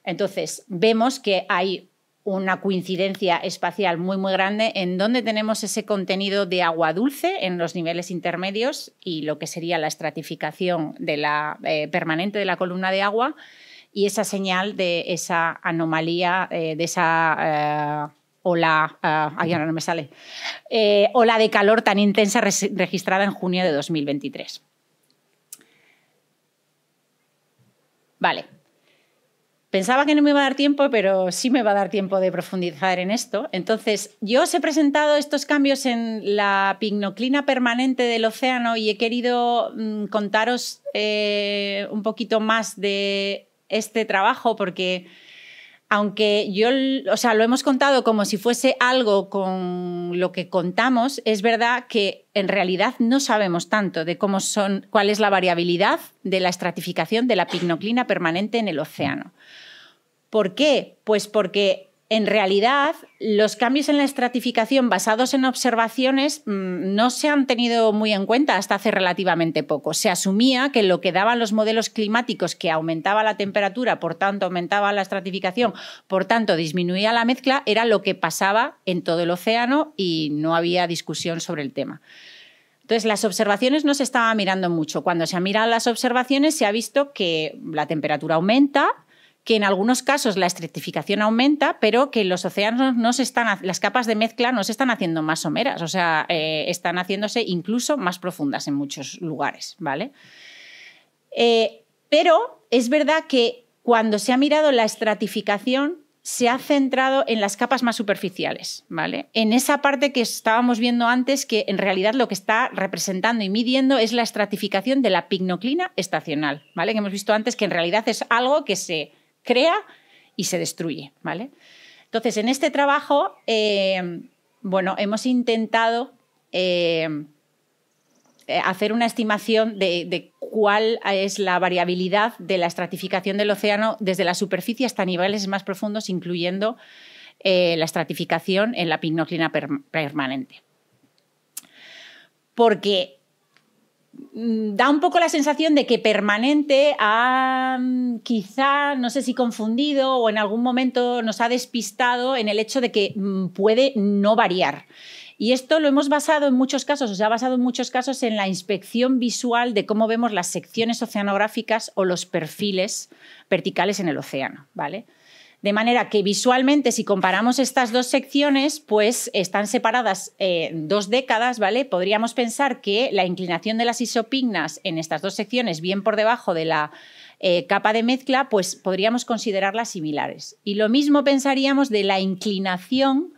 Entonces, vemos que hay una coincidencia espacial muy, muy grande en donde tenemos ese contenido de agua dulce en los niveles intermedios y lo que sería la estratificación de permanente de la columna de agua y esa señal de esa anomalía, de esa ola, ahora no me sale, ola de calor tan intensa registrada en junio de 2023. Vale. Pensaba que no me iba a dar tiempo, pero sí me va a dar tiempo de profundizar en esto. Entonces, yo os he presentado estos cambios en la pignoclina permanente del océano y he querido contaros un poquito más de este trabajo porque aunque lo hemos contado como si fuese algo con lo que contamos, es verdad que en realidad no sabemos tanto de cuál es la variabilidad de la estratificación de la pignoclina permanente en el océano. ¿Por qué? Pues porque en realidad los cambios en la estratificación basados en observaciones no se han tenido muy en cuenta hasta hace relativamente poco. Se asumía que lo que daban los modelos climáticos, que aumentaba la temperatura, por tanto aumentaba la estratificación, por tanto disminuía la mezcla, era lo que pasaba en todo el océano y no había discusión sobre el tema. Entonces, las observaciones no se estaba mirando mucho. Cuando se han mirado las observaciones se ha visto que la temperatura aumenta, que en algunos casos la estratificación aumenta, pero que los océanos las capas de mezcla no se están haciendo más someras, o sea, están haciéndose incluso más profundas en muchos lugares, ¿vale? Pero es verdad que cuando se ha mirado la estratificación se ha centrado en las capas más superficiales, ¿vale? En esa parte que estábamos viendo antes, que en realidad lo que está representando y midiendo es la estratificación de la pignoclina estacional, ¿vale? Que hemos visto antes que en realidad es algo que se crea y se destruye, ¿vale? Entonces, en este trabajo, hemos intentado hacer una estimación de cuál es la variabilidad de la estratificación del océano desde la superficie hasta niveles más profundos, incluyendo la estratificación en la pignoclina permanente. Porque da un poco la sensación de que permanente quizá, no sé si confundido o en algún momento nos ha despistado en el hecho de que puede no variar. Y esto lo hemos basado en muchos casos, o se ha basado en muchos casos en la inspección visual de cómo vemos las secciones oceanográficas o los perfiles verticales en el océano, ¿vale? De manera que visualmente, si comparamos estas dos secciones, pues están separadas 2 décadas, ¿vale? Podríamos pensar que la inclinación de las isopignas en estas dos secciones, bien por debajo de la capa de mezcla, pues podríamos considerarlas similares. Y lo mismo pensaríamos de la inclinación,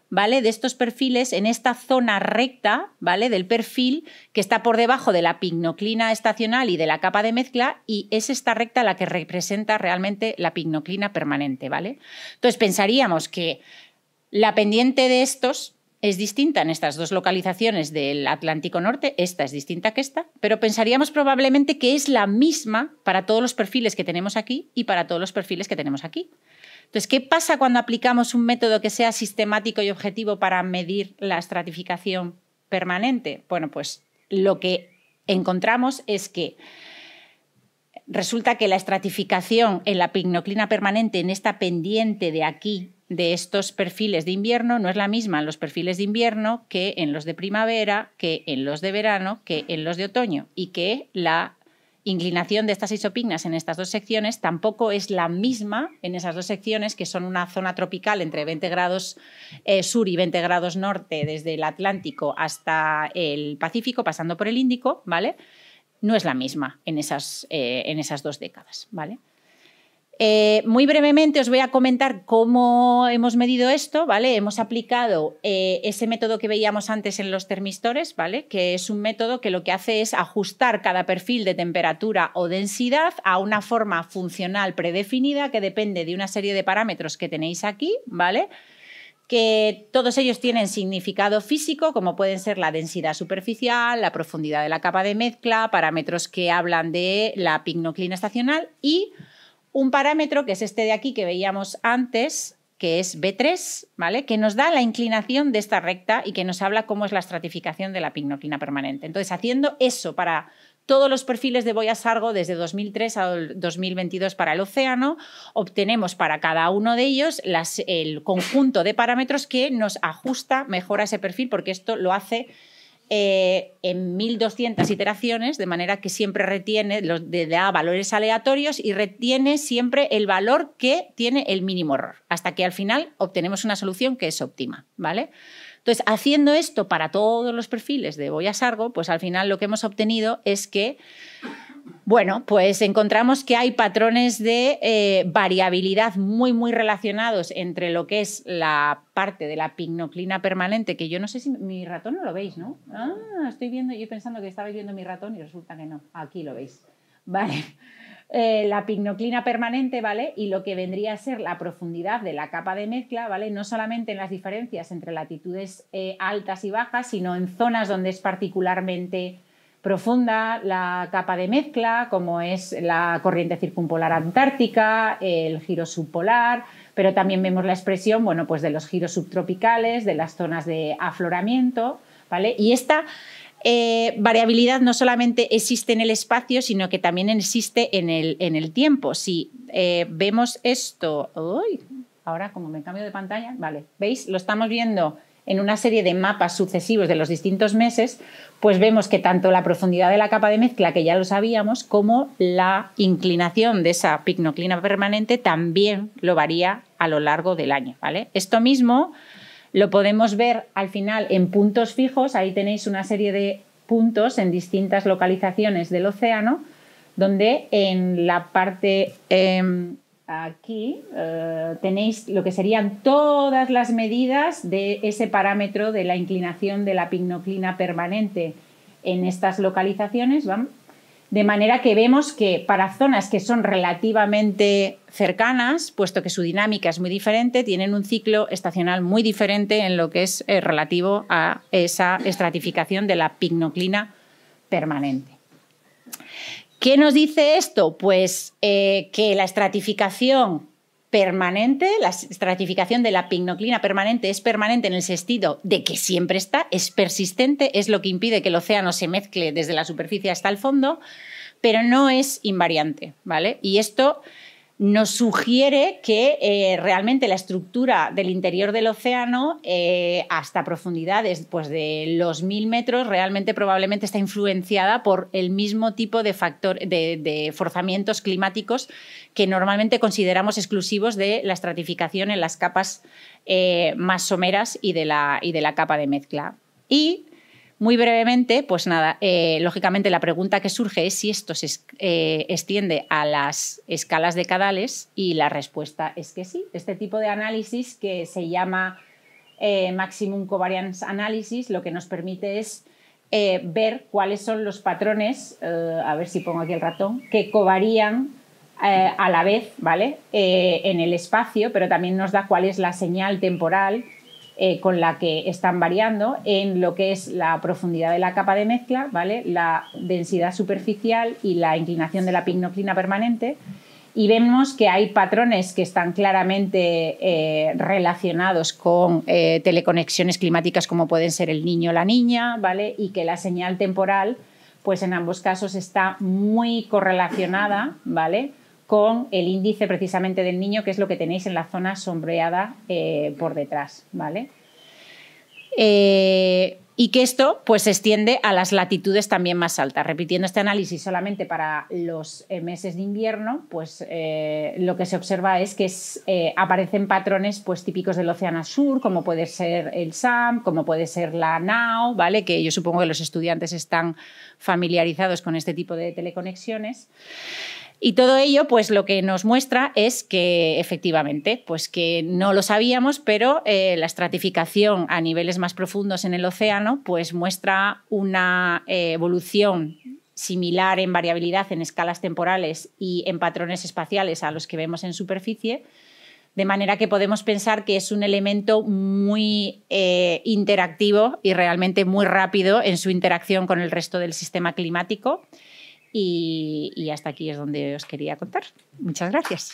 ¿vale?, de estos perfiles en esta zona recta, ¿vale?, del perfil que está por debajo de la pignoclina estacional y de la capa de mezcla, y es esta recta la que representa realmente la pignoclina permanente, ¿vale? Entonces pensaríamos que la pendiente de estos es distinta en estas dos localizaciones del Atlántico Norte, esta es distinta que esta, pero pensaríamos probablemente que es la misma para todos los perfiles que tenemos aquí y para todos los perfiles que tenemos aquí. Entonces, ¿qué pasa cuando aplicamos un método que sea sistemático y objetivo para medir la estratificación permanente? Bueno, pues lo que encontramos es que resulta que la estratificación en la pignoclina permanente, en esta pendiente de aquí, de estos perfiles de invierno, no es la misma en los perfiles de invierno que en los de primavera, que en los de verano, que en los de otoño, y que la inclinación de estas isopignas en estas dos secciones tampoco es la misma en esas dos secciones, que son una zona tropical entre 20 grados sur y 20 grados norte, desde el Atlántico hasta el Pacífico, pasando por el Índico, ¿vale? No es la misma en esas 2 décadas, ¿vale? Muy brevemente os voy a comentar cómo hemos medido esto, ¿vale? Hemos aplicado ese método que veíamos antes en los termistores, ¿vale? Que es un método que lo que hace es ajustar cada perfil de temperatura o densidad a una forma funcional predefinida que depende de una serie de parámetros que tenéis aquí, ¿vale? Que todos ellos tienen significado físico, como pueden ser la densidad superficial, la profundidad de la capa de mezcla, parámetros que hablan de la pignoclina estacional y un parámetro que es este de aquí que veíamos antes, que es B3, ¿vale? Que nos da la inclinación de esta recta y que nos habla cómo es la estratificación de la pignoclina permanente. Entonces, haciendo eso para todos los perfiles de Boia-Sargo desde 2003 al 2022 para el océano, obtenemos para cada uno de ellos el conjunto de parámetros que nos ajusta mejor a ese perfil, porque esto lo hace en 1200 iteraciones, de manera que siempre retiene, da valores aleatorios y retiene siempre el valor que tiene el mínimo error, hasta que al final obtenemos una solución que es óptima, ¿vale? Entonces, haciendo esto para todos los perfiles de Boia-Sargo, pues al final lo que hemos obtenido es que, bueno, pues encontramos que hay patrones de variabilidad muy relacionados entre lo que es la parte de la pignoclina permanente, que yo no sé si mi ratón no lo veis, ¿no? Ah, estoy viendo, yo pensando que estabais viendo mi ratón y resulta que no. Aquí lo veis. Vale. La pignoclina permanente, ¿vale? Y lo que vendría a ser la profundidad de la capa de mezcla, ¿vale? No solamente en las diferencias entre latitudes altas y bajas, sino en zonas donde es particularmente profunda la capa de mezcla, como es la corriente circumpolar antártica, el giro subpolar, pero también vemos la expresión, bueno, pues de los giros subtropicales, de las zonas de afloramiento, ¿vale? Y esta variabilidad no solamente existe en el espacio, sino que también existe en el tiempo. Si vemos esto, uy, ahora como me cambio de pantalla, vale, ¿veis? Lo estamos viendo en una serie de mapas sucesivos de los distintos meses, pues vemos que tanto la profundidad de la capa de mezcla, que ya lo sabíamos, como la inclinación de esa pignoclina permanente también lo varía a lo largo del año, ¿vale? Esto mismo lo podemos ver al final en puntos fijos. Ahí tenéis una serie de puntos en distintas localizaciones del océano, donde en la parte aquí tenéis lo que serían todas las medidas de ese parámetro de la inclinación de la pignoclina permanente en estas localizaciones, ¿vale? De manera que vemos que para zonas que son relativamente cercanas, puesto que su dinámica es muy diferente, tienen un ciclo estacional muy diferente en lo que es relativo a esa estratificación de la pignoclina permanente. ¿Qué nos dice esto? Pues que la estratificación permanente, la estratificación de la pignoclina permanente es permanente en el sentido de que siempre está, es persistente, es lo que impide que el océano se mezcle desde la superficie hasta el fondo, pero no es invariante, ¿vale? Y esto nos sugiere que realmente la estructura del interior del océano hasta profundidades pues, de los 1000 metros realmente probablemente está influenciada por el mismo tipo de forzamientos climáticos que normalmente consideramos exclusivos de la estratificación en las capas más someras y de la capa de mezcla. Y muy brevemente, pues nada, lógicamente la pregunta que surge es si esto se extiende a las escalas decadales y la respuesta es que sí. Este tipo de análisis que se llama Maximum Covariance Analysis lo que nos permite es ver cuáles son los patrones, a ver si pongo aquí el ratón, que covarían a la vez, ¿vale? En el espacio, pero también nos da cuál es la señal temporal con la que están variando en lo que es la profundidad de la capa de mezcla, ¿vale? La densidad superficial y la inclinación de la pignoclina permanente. Y vemos que hay patrones que están claramente relacionados con teleconexiones climáticas como pueden ser el Niño o la Niña, ¿vale? Y que la señal temporal, pues en ambos casos está muy correlacionada, ¿vale? Con el índice precisamente del Niño, que es lo que tenéis en la zona sombreada por detrás, ¿vale? y que esto pues, se extiende a las latitudes también más altas. Repitiendo este análisis solamente para los meses de invierno, pues lo que se observa es que aparecen patrones pues, típicos del Océano Sur, como puede ser el SAM, como puede ser la NAO, ¿vale? Que yo supongo que los estudiantes están familiarizados con este tipo de teleconexiones. Y todo ello, pues lo que nos muestra es que efectivamente, pues que no lo sabíamos, pero la estratificación a niveles más profundos en el océano, pues muestra una evolución similar en variabilidad en escalas temporales y en patrones espaciales a los que vemos en superficie, de manera que podemos pensar que es un elemento muy interactivo y realmente muy rápido en su interacción con el resto del sistema climático. Y hasta aquí es donde os quería contar. Muchas gracias.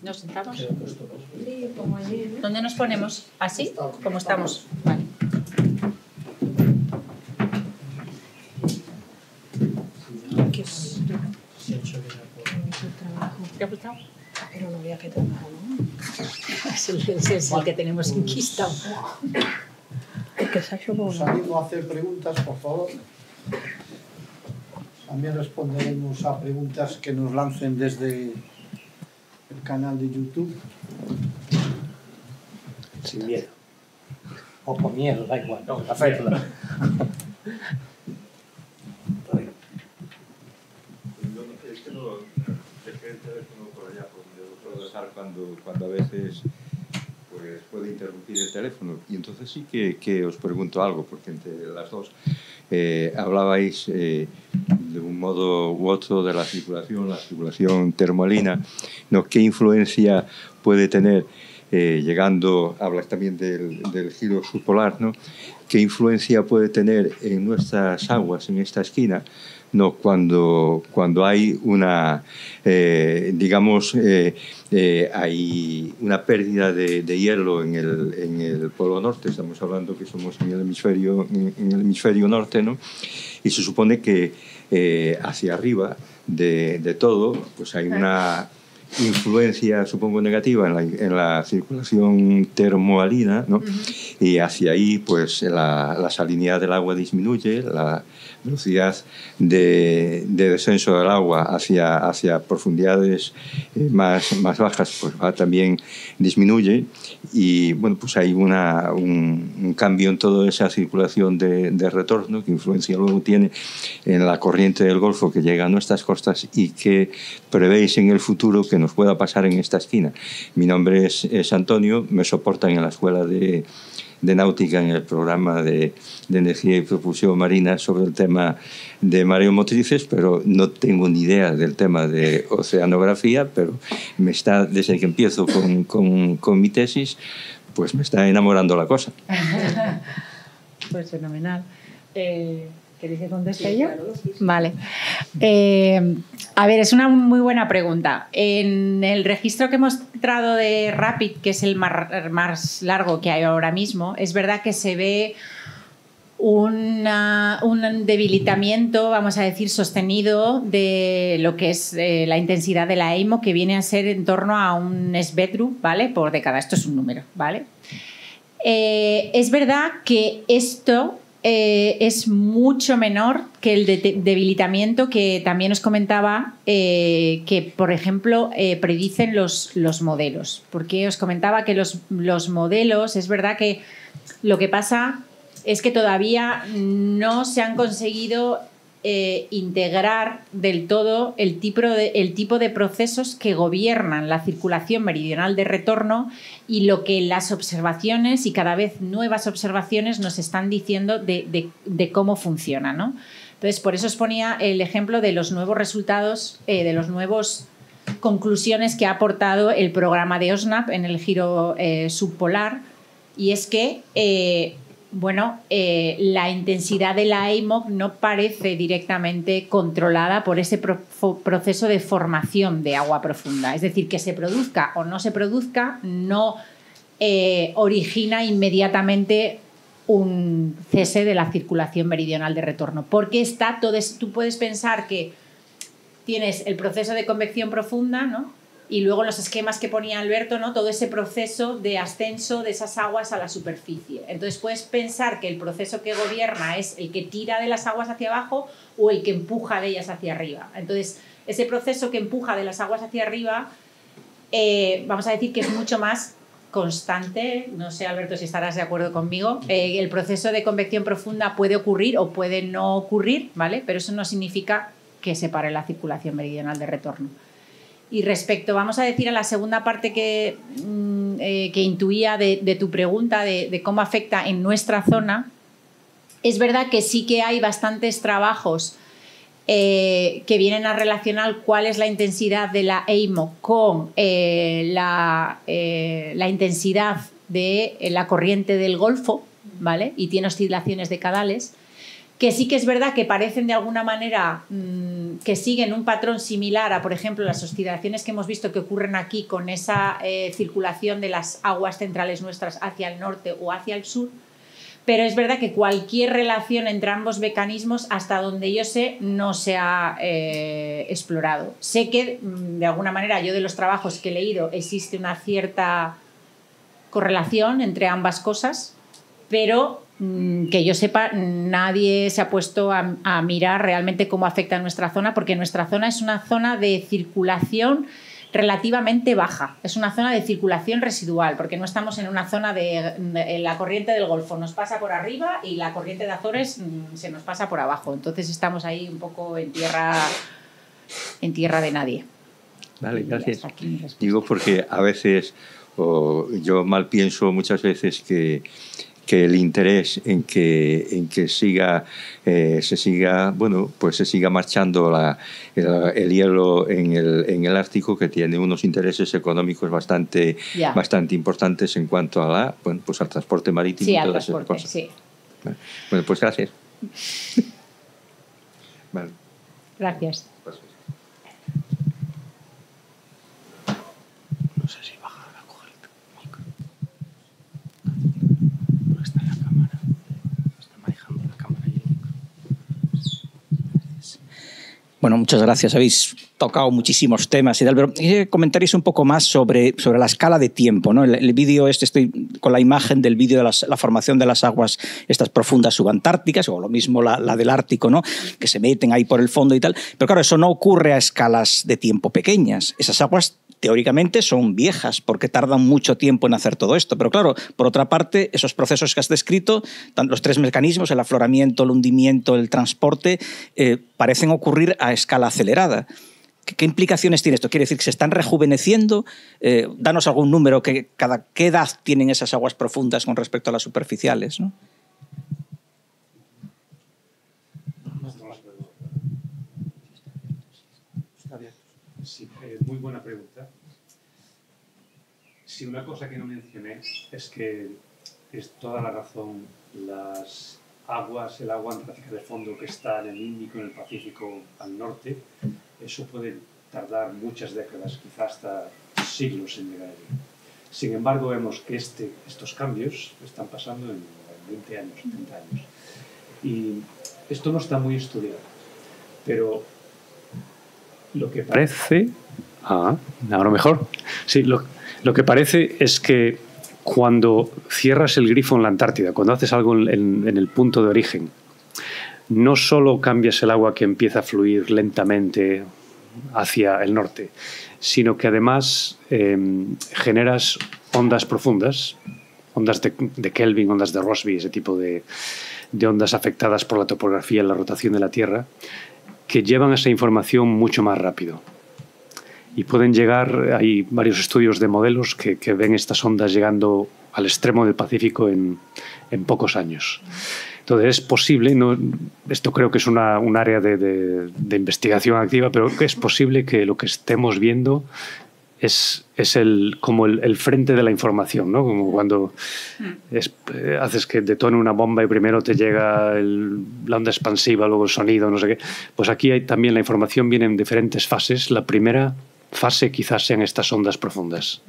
¿Nos sentamos? Sí, como allí, ¿no? ¿Dónde nos ponemos? ¿Así? ¿Cómo estamos? Vale. ¿Te ha gustado? Pero no había que trabajar, ¿no? Es el que tenemos enquistado. Es que se ha hecho Os animo a hacer preguntas, por favor. También responderemos a preguntas que nos lancen desde el canal de YouTube. Sin miedo. O con miedo, da igual. Hacerla. Es que no dejé el teléfono por allá, porque lo puedo dejar cuando a veces pues, puede interrumpir el teléfono. Y entonces sí que os pregunto algo, porque entre las dos hablabais de un modo u otro de la circulación termoalina, ¿no? ¿Qué influencia puede tener, hablas también del giro subpolar, ¿no? ¿Qué influencia puede tener en nuestras aguas, en esta esquina, no, cuando hay una, hay una pérdida de hielo en el Polo Norte? Estamos hablando que somos en el hemisferio norte, ¿no? Y se supone que hacia arriba de todo pues hay una influencia, supongo, negativa en la circulación termoalina, ¿no? Y hacia ahí pues la salinidad del agua disminuye, la velocidad de descenso del agua hacia profundidades más bajas pues también disminuye, y bueno, pues hay un cambio en toda esa circulación de retorno, que influencia luego tiene en la corriente del Golfo que llega a nuestras costas y que prevéis en el futuro que nos pueda pasar en esta esquina. Mi nombre es Antonio, me soportan en la Escuela de Náutica en el programa de energía y propulsión marina sobre el tema de mareomotrices, pero no tengo ni idea del tema de oceanografía, pero desde que empiezo con mi tesis, pues me está enamorando la cosa. Pues fenomenal. ¿Queréis que conteste yo? Claro, sí. Vale. A ver, es una muy buena pregunta. En el registro que hemos mostrado de RAPID, que es el más largo que hay ahora mismo, es verdad que se ve un debilitamiento, vamos a decir, sostenido de lo que es la intensidad de la EIMO, que viene a ser en torno a un SBEDRU, ¿vale? Por década. Esto es un número, ¿vale? Es verdad que esto es mucho menor que el debilitamiento que también os comentaba que, por ejemplo, predicen los modelos. Porque os comentaba que los modelos, es verdad que lo que pasa es que todavía no se han conseguido integrar del todo el tipo de procesos que gobiernan la circulación meridional de retorno y lo que las observaciones y cada vez nuevas observaciones nos están diciendo de cómo funciona, ¿no? Entonces, por eso os ponía el ejemplo de los nuevos resultados, de los nuevos conclusiones que ha aportado el programa de OSNAP en el giro subpolar, y es que la intensidad de la EIMOC no parece directamente controlada por ese proceso de formación de agua profunda. Es decir, que se produzca o no se produzca no origina inmediatamente un cese de la circulación meridional de retorno. Porque está todo, tú puedes pensar que tienes el proceso de convección profunda, ¿no? Y luego los esquemas que ponía Alberto, ¿no? Todo ese proceso de ascenso de esas aguas a la superficie. Entonces puedes pensar que el proceso que gobierna es el que tira de las aguas hacia abajo o el que empuja de ellas hacia arriba. Entonces ese proceso que empuja de las aguas hacia arriba, vamos a decir que es mucho más constante. No sé, Alberto, si estarás de acuerdo conmigo. El proceso de convección profunda puede ocurrir o puede no ocurrir, ¿vale? Pero eso no significa que se pare la circulación meridional de retorno. Y respecto, vamos a decir, a la segunda parte que intuía de tu pregunta, de cómo afecta en nuestra zona, es verdad que sí que hay bastantes trabajos que vienen a relacionar cuál es la intensidad de la EIMO con la intensidad de la corriente del Golfo, ¿vale? Y tiene oscilaciones decadales, que sí que es verdad que parecen de alguna manera que siguen un patrón similar a, por ejemplo, las oscilaciones que hemos visto que ocurren aquí con esa circulación de las aguas centrales nuestras hacia el norte o hacia el sur, pero es verdad que cualquier relación entre ambos mecanismos, hasta donde yo sé, no se ha explorado. Sé que, de alguna manera, yo de los trabajos que he leído, existe una cierta correlación entre ambas cosas, pero que yo sepa, nadie se ha puesto a mirar realmente cómo afecta a nuestra zona, porque nuestra zona es una zona de circulación relativamente baja, es una zona de circulación residual, porque no estamos en una zona de la corriente del Golfo nos pasa por arriba y la corriente de Azores se nos pasa por abajo, entonces estamos ahí un poco en tierra de nadie. Vale, gracias. Digo porque a veces, yo mal pienso muchas veces que el interés en que se siga marchando el hielo en el Ártico, que tiene unos intereses económicos bastante importantes en cuanto a al transporte marítimo, sí, y al todas esas transporte, cosas. sí. Bueno, pues gracias. Vale. Gracias. No sé si bajar a coger el micro. Porque está en la cámara. Está manejando la cámara y el micro. Bueno, muchas gracias. Habéis tocado muchísimos temas y tal, pero quería comentaréis un poco más sobre la escala de tiempo, ¿no? El vídeo estoy con la imagen del vídeo de la formación de las aguas estas profundas subantárticas, o lo mismo la del Ártico, ¿no? Que se meten ahí por el fondo y tal. Pero claro, eso no ocurre a escalas de tiempo pequeñas. Esas aguas teóricamente son viejas porque tardan mucho tiempo en hacer todo esto. Pero claro, por otra parte, esos procesos que has descrito, los tres mecanismos, el afloramiento, el hundimiento, el transporte, parecen ocurrir a escala acelerada. ¿Qué implicaciones tiene esto? ¿Quiere decir que se están rejuveneciendo? Danos algún número, ¿qué edad tienen esas aguas profundas con respecto a las superficiales, ¿no? Sí, muy buena pregunta. Sí, una cosa que no mencioné es que es toda la razón. Las aguas, el agua antártica de fondo que está en el Índico, en el Pacífico al norte, eso puede tardar muchas décadas, quizás hasta siglos en llegar allí. Sin embargo, vemos que estos cambios están pasando en 20 años, 30 años. Y esto no está muy estudiado, pero lo que parece... ahora mejor. Sí, lo que parece es que cuando cierras el grifo en la Antártida, cuando haces algo en el punto de origen, no solo cambias el agua que empieza a fluir lentamente hacia el norte, sino que además generas ondas profundas, ondas de Kelvin, ondas de Rossby, ese tipo de ondas afectadas por la topografía y la rotación de la Tierra, que llevan esa información mucho más rápido. Y pueden llegar, hay varios estudios de modelos que ven estas ondas llegando al extremo del Pacífico en pocos años. Entonces es posible, esto creo que es un área de investigación activa, pero es posible que lo que estemos viendo es como el frente de la información, ¿no? Como cuando haces que detone una bomba y primero te llega la onda expansiva, luego el sonido, no sé qué. Pues aquí también la información viene en diferentes fases. La primera fase quizás sean estas ondas profundas.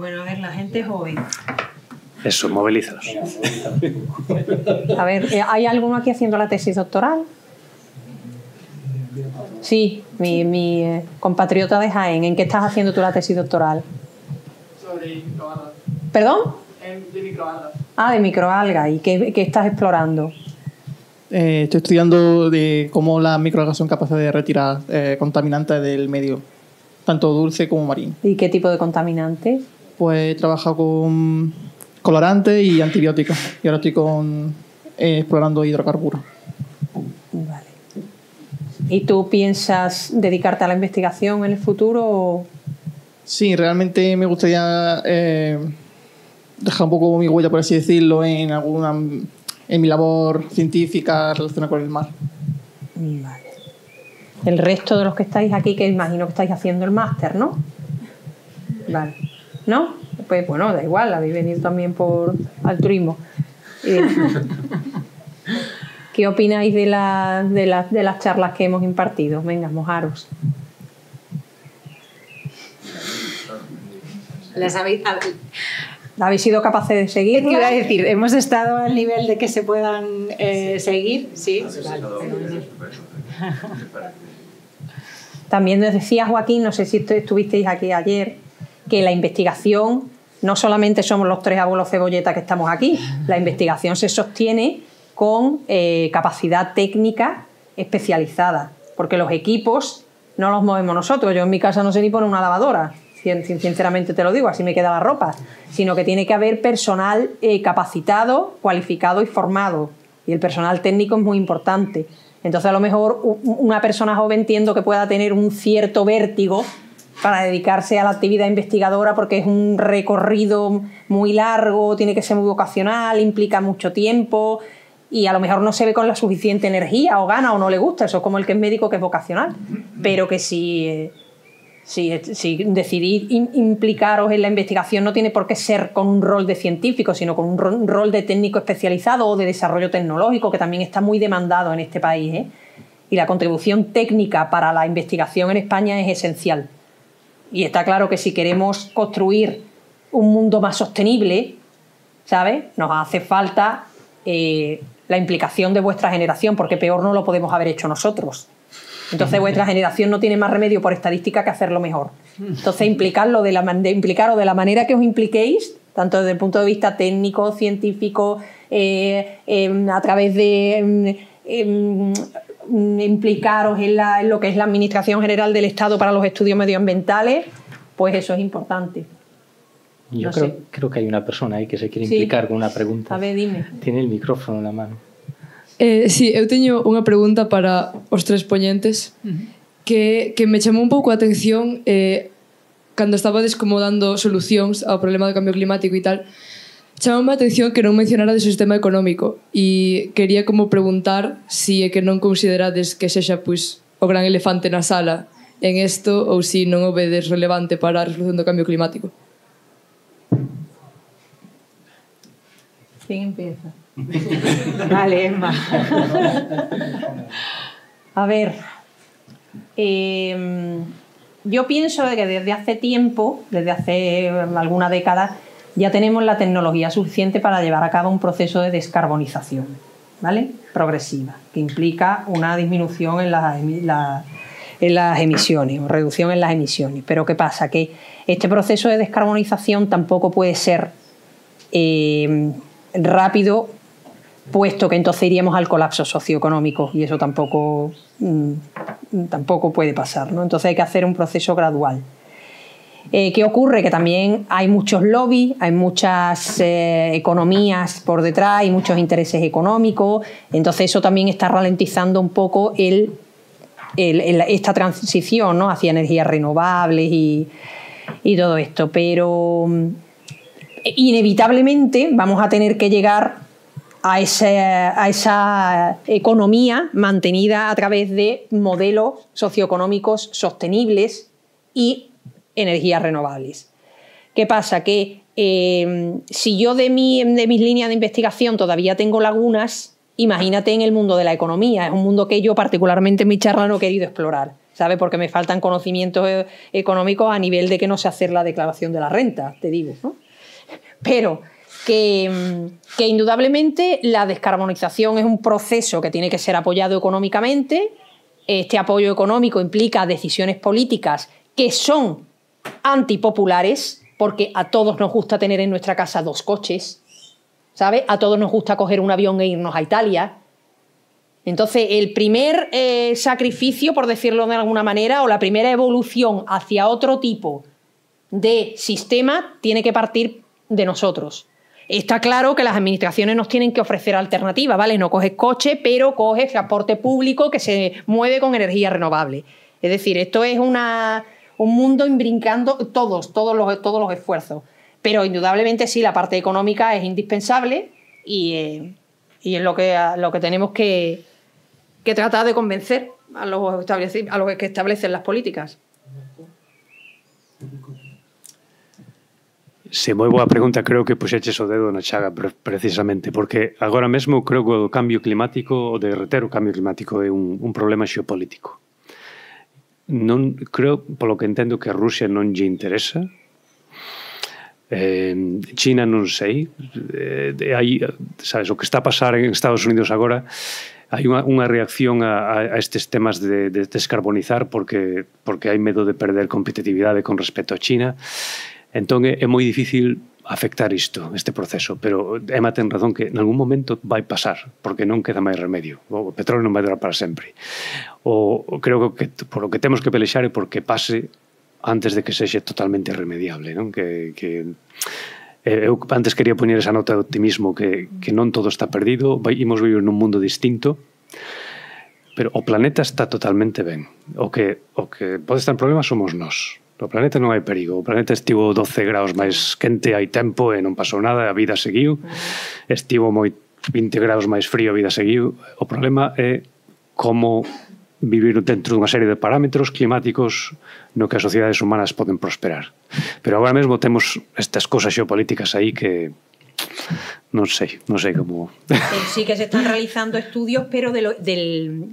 Bueno, a ver, la gente joven. Eso, movilízalos. A ver, ¿hay alguno aquí haciendo la tesis doctoral? Sí, mi compatriota de Jaén. ¿En qué estás haciendo tú la tesis doctoral? Sobre microalgas. ¿Perdón? De microalgas. Ah, de microalgas. ¿Y qué estás explorando? Estoy estudiando de cómo las microalgas son capaces de retirar contaminantes del medio, tanto dulce como marino. ¿Y qué tipo de contaminantes? Pues he trabajado con colorantes y antibióticos y ahora estoy explorando hidrocarburos. Vale. ¿Y tú piensas dedicarte a la investigación en el futuro? O... Sí, realmente me gustaría dejar un poco mi huella, por así decirlo, en mi labor científica relacionada con el mar. Vale. El resto de los que estáis aquí, que imagino que estáis haciendo el máster, ¿no? Vale. ¿No? Pues bueno, da igual, habéis venido también por altruismo. ¿Qué opináis de las charlas que hemos impartido? Venga, mojaros. ¿Habéis sido capaces de seguir? ¿Qué iba a decir? ¿Hemos estado al nivel de que se puedan seguir? Sí. Vale. También nos decía Joaquín, no sé si estuvisteis aquí ayer, que la investigación, no solamente somos los tres abuelos cebolleta que estamos aquí, la investigación se sostiene con capacidad técnica especializada, porque los equipos no los movemos nosotros. Yo en mi casa no sé ni poner una lavadora, sinceramente te lo digo, así me queda la ropa, sino que tiene que haber personal capacitado, cualificado y formado, y el personal técnico es muy importante. Entonces a lo mejor una persona joven entiendo que pueda tener un cierto vértigo para dedicarse a la actividad investigadora porque es un recorrido muy largo, tiene que ser muy vocacional, implica mucho tiempo y a lo mejor no se ve con la suficiente energía o gana o no le gusta, eso es como el que es médico que es vocacional, pero que si decidís implicaros en la investigación no tiene por qué ser con un rol de científico, sino con un rol de técnico especializado o de desarrollo tecnológico, que también está muy demandado en este país, ¿eh? Y la contribución técnica para la investigación en España es esencial. Y está claro que si queremos construir un mundo más sostenible, ¿sabes? Nos hace falta la implicación de vuestra generación, porque peor no lo podemos haber hecho nosotros. Entonces vuestra generación no tiene más remedio por estadística que hacerlo mejor. Entonces implicaros de la manera que os impliquéis, tanto desde el punto de vista técnico, científico, a través de implicaros en lo que es la Administración General del Estado para los estudios medioambientales, pues eso es importante. Yo creo que hay una persona ahí que se quiere implicar con una pregunta. A ver, dime. Tiene el micrófono en la mano. Sí, eu teño unha pregunta para os tres poñentes que me chamou un pouco a atención cando estabades como dando solucións ao problema do cambio climático e tal. Chamou a atención que non mencionara do sistema económico e quería como preguntar si é que non considerades que sexa pois, o gran elefante na sala en isto ou si non o vedes relevante para a resolución do cambio climático. ¿Quién empieza? Vale, Emma. A ver, yo pienso que desde hace tiempo, desde hace alguna década, ya tenemos la tecnología suficiente para llevar a cabo un proceso de descarbonización, ¿vale? Progresiva, que implica una disminución en las emisiones o reducción en las emisiones. Pero ¿qué pasa? Que este proceso de descarbonización tampoco puede ser rápido, puesto que entonces iríamos al colapso socioeconómico y eso tampoco puede pasar, ¿no? Entonces hay que hacer un proceso gradual. ¿Qué ocurre? Que también hay muchos lobbies, hay muchas economías por detrás, hay muchos intereses económicos, entonces eso también está ralentizando un poco esta transición, ¿no? Hacia energías renovables y todo esto, pero inevitablemente vamos a tener que llegar a esa economía mantenida a través de modelos socioeconómicos sostenibles y energías renovables. ¿Qué pasa? Que si yo de mis líneas de investigación todavía tengo lagunas, imagínate en el mundo de la economía. Es un mundo que yo particularmente en mi charla no he querido explorar. ¿sabes? Porque me faltan conocimientos económicos a nivel de que no sé hacer la declaración de la renta, te digo, ¿no? Pero que indudablemente la descarbonización es un proceso que tiene que ser apoyado económicamente. Este apoyo económico implica decisiones políticas que son antipopulares, porque a todos nos gusta tener en nuestra casa 2 coches, ¿sabes? A todos nos gusta coger un avión e irnos a Italia. Entonces, el primer sacrificio, por decirlo de alguna manera, o la primera evolución hacia otro tipo de sistema tiene que partir de nosotros. Está claro que las administraciones nos tienen que ofrecer alternativas, ¿vale? No coges coche, pero coges transporte público que se mueve con energía renovable. Es decir, esto es un mundo imbrincando todos los esfuerzos. Pero indudablemente sí, la parte económica es indispensable y es lo que tenemos que tratar de convencer a los que establecen las políticas. Sí, moi boa pregunta. Creo que puxeches o dedo na chaga precisamente, porque agora mesmo creo que o cambio climático, o derreter o cambio climático é un problema xeopolítico. Non creo, polo que entendo, que a Rusia non lle interesa. China non sei. Aí, sabes, o que está a pasar en Estados Unidos agora, hai unha reacción a estes temas de descarbonizar porque hai medo de perder competitividade con respecto a China. Entón é moi difícil afectar este proceso, pero Emma ten razón que en algún momento vai pasar, porque non queda máis remedio. O petróleo non vai durar para sempre. Creo que por o que temos que pelexar é porque pase antes de que sexe totalmente irremediable, non? Eu antes quería poñer esa nota de optimismo que non todo está perdido, imos vivir nun mundo distinto, pero o planeta está totalmente ben. O que pode estar en problema somos nós. O planeta non hai perigo. O planeta estivo 12 graus máis quente hai tempo e non pasou nada, a vida seguiu. Estivo 20 graus máis frío, a vida seguiu. O problema é como vivir dentro dunha serie de parámetros climáticos no que as sociedades humanas poden prosperar. Pero agora mesmo temos estas cosas xeopolíticas aí que non sei como... Sí que se están realizando estudios, pero del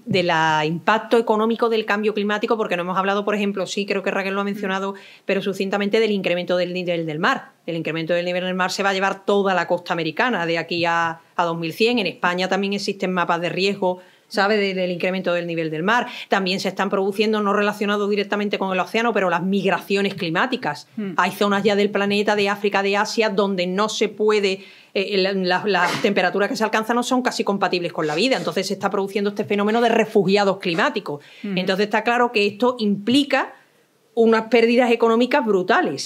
impacto económico del cambio climático, porque no hemos hablado, por ejemplo, sí, creo que Raquel lo ha mencionado, pero sucintamente del incremento del nivel del mar. El incremento del nivel del mar se va a llevar toda la costa americana de aquí a 2100. En España también existen mapas de riesgo, ¿sabe?, del incremento del nivel del mar. También se están produciendo, no relacionados directamente con el océano, pero las migraciones climáticas. Hay zonas ya del planeta, de África, de Asia, donde no se puede... las temperaturas que se alcanzan no son casi compatibles con la vida. Entonces se está produciendo este fenómeno de refugiados climáticos. Entonces está claro que esto implica unas pérdidas económicas brutales.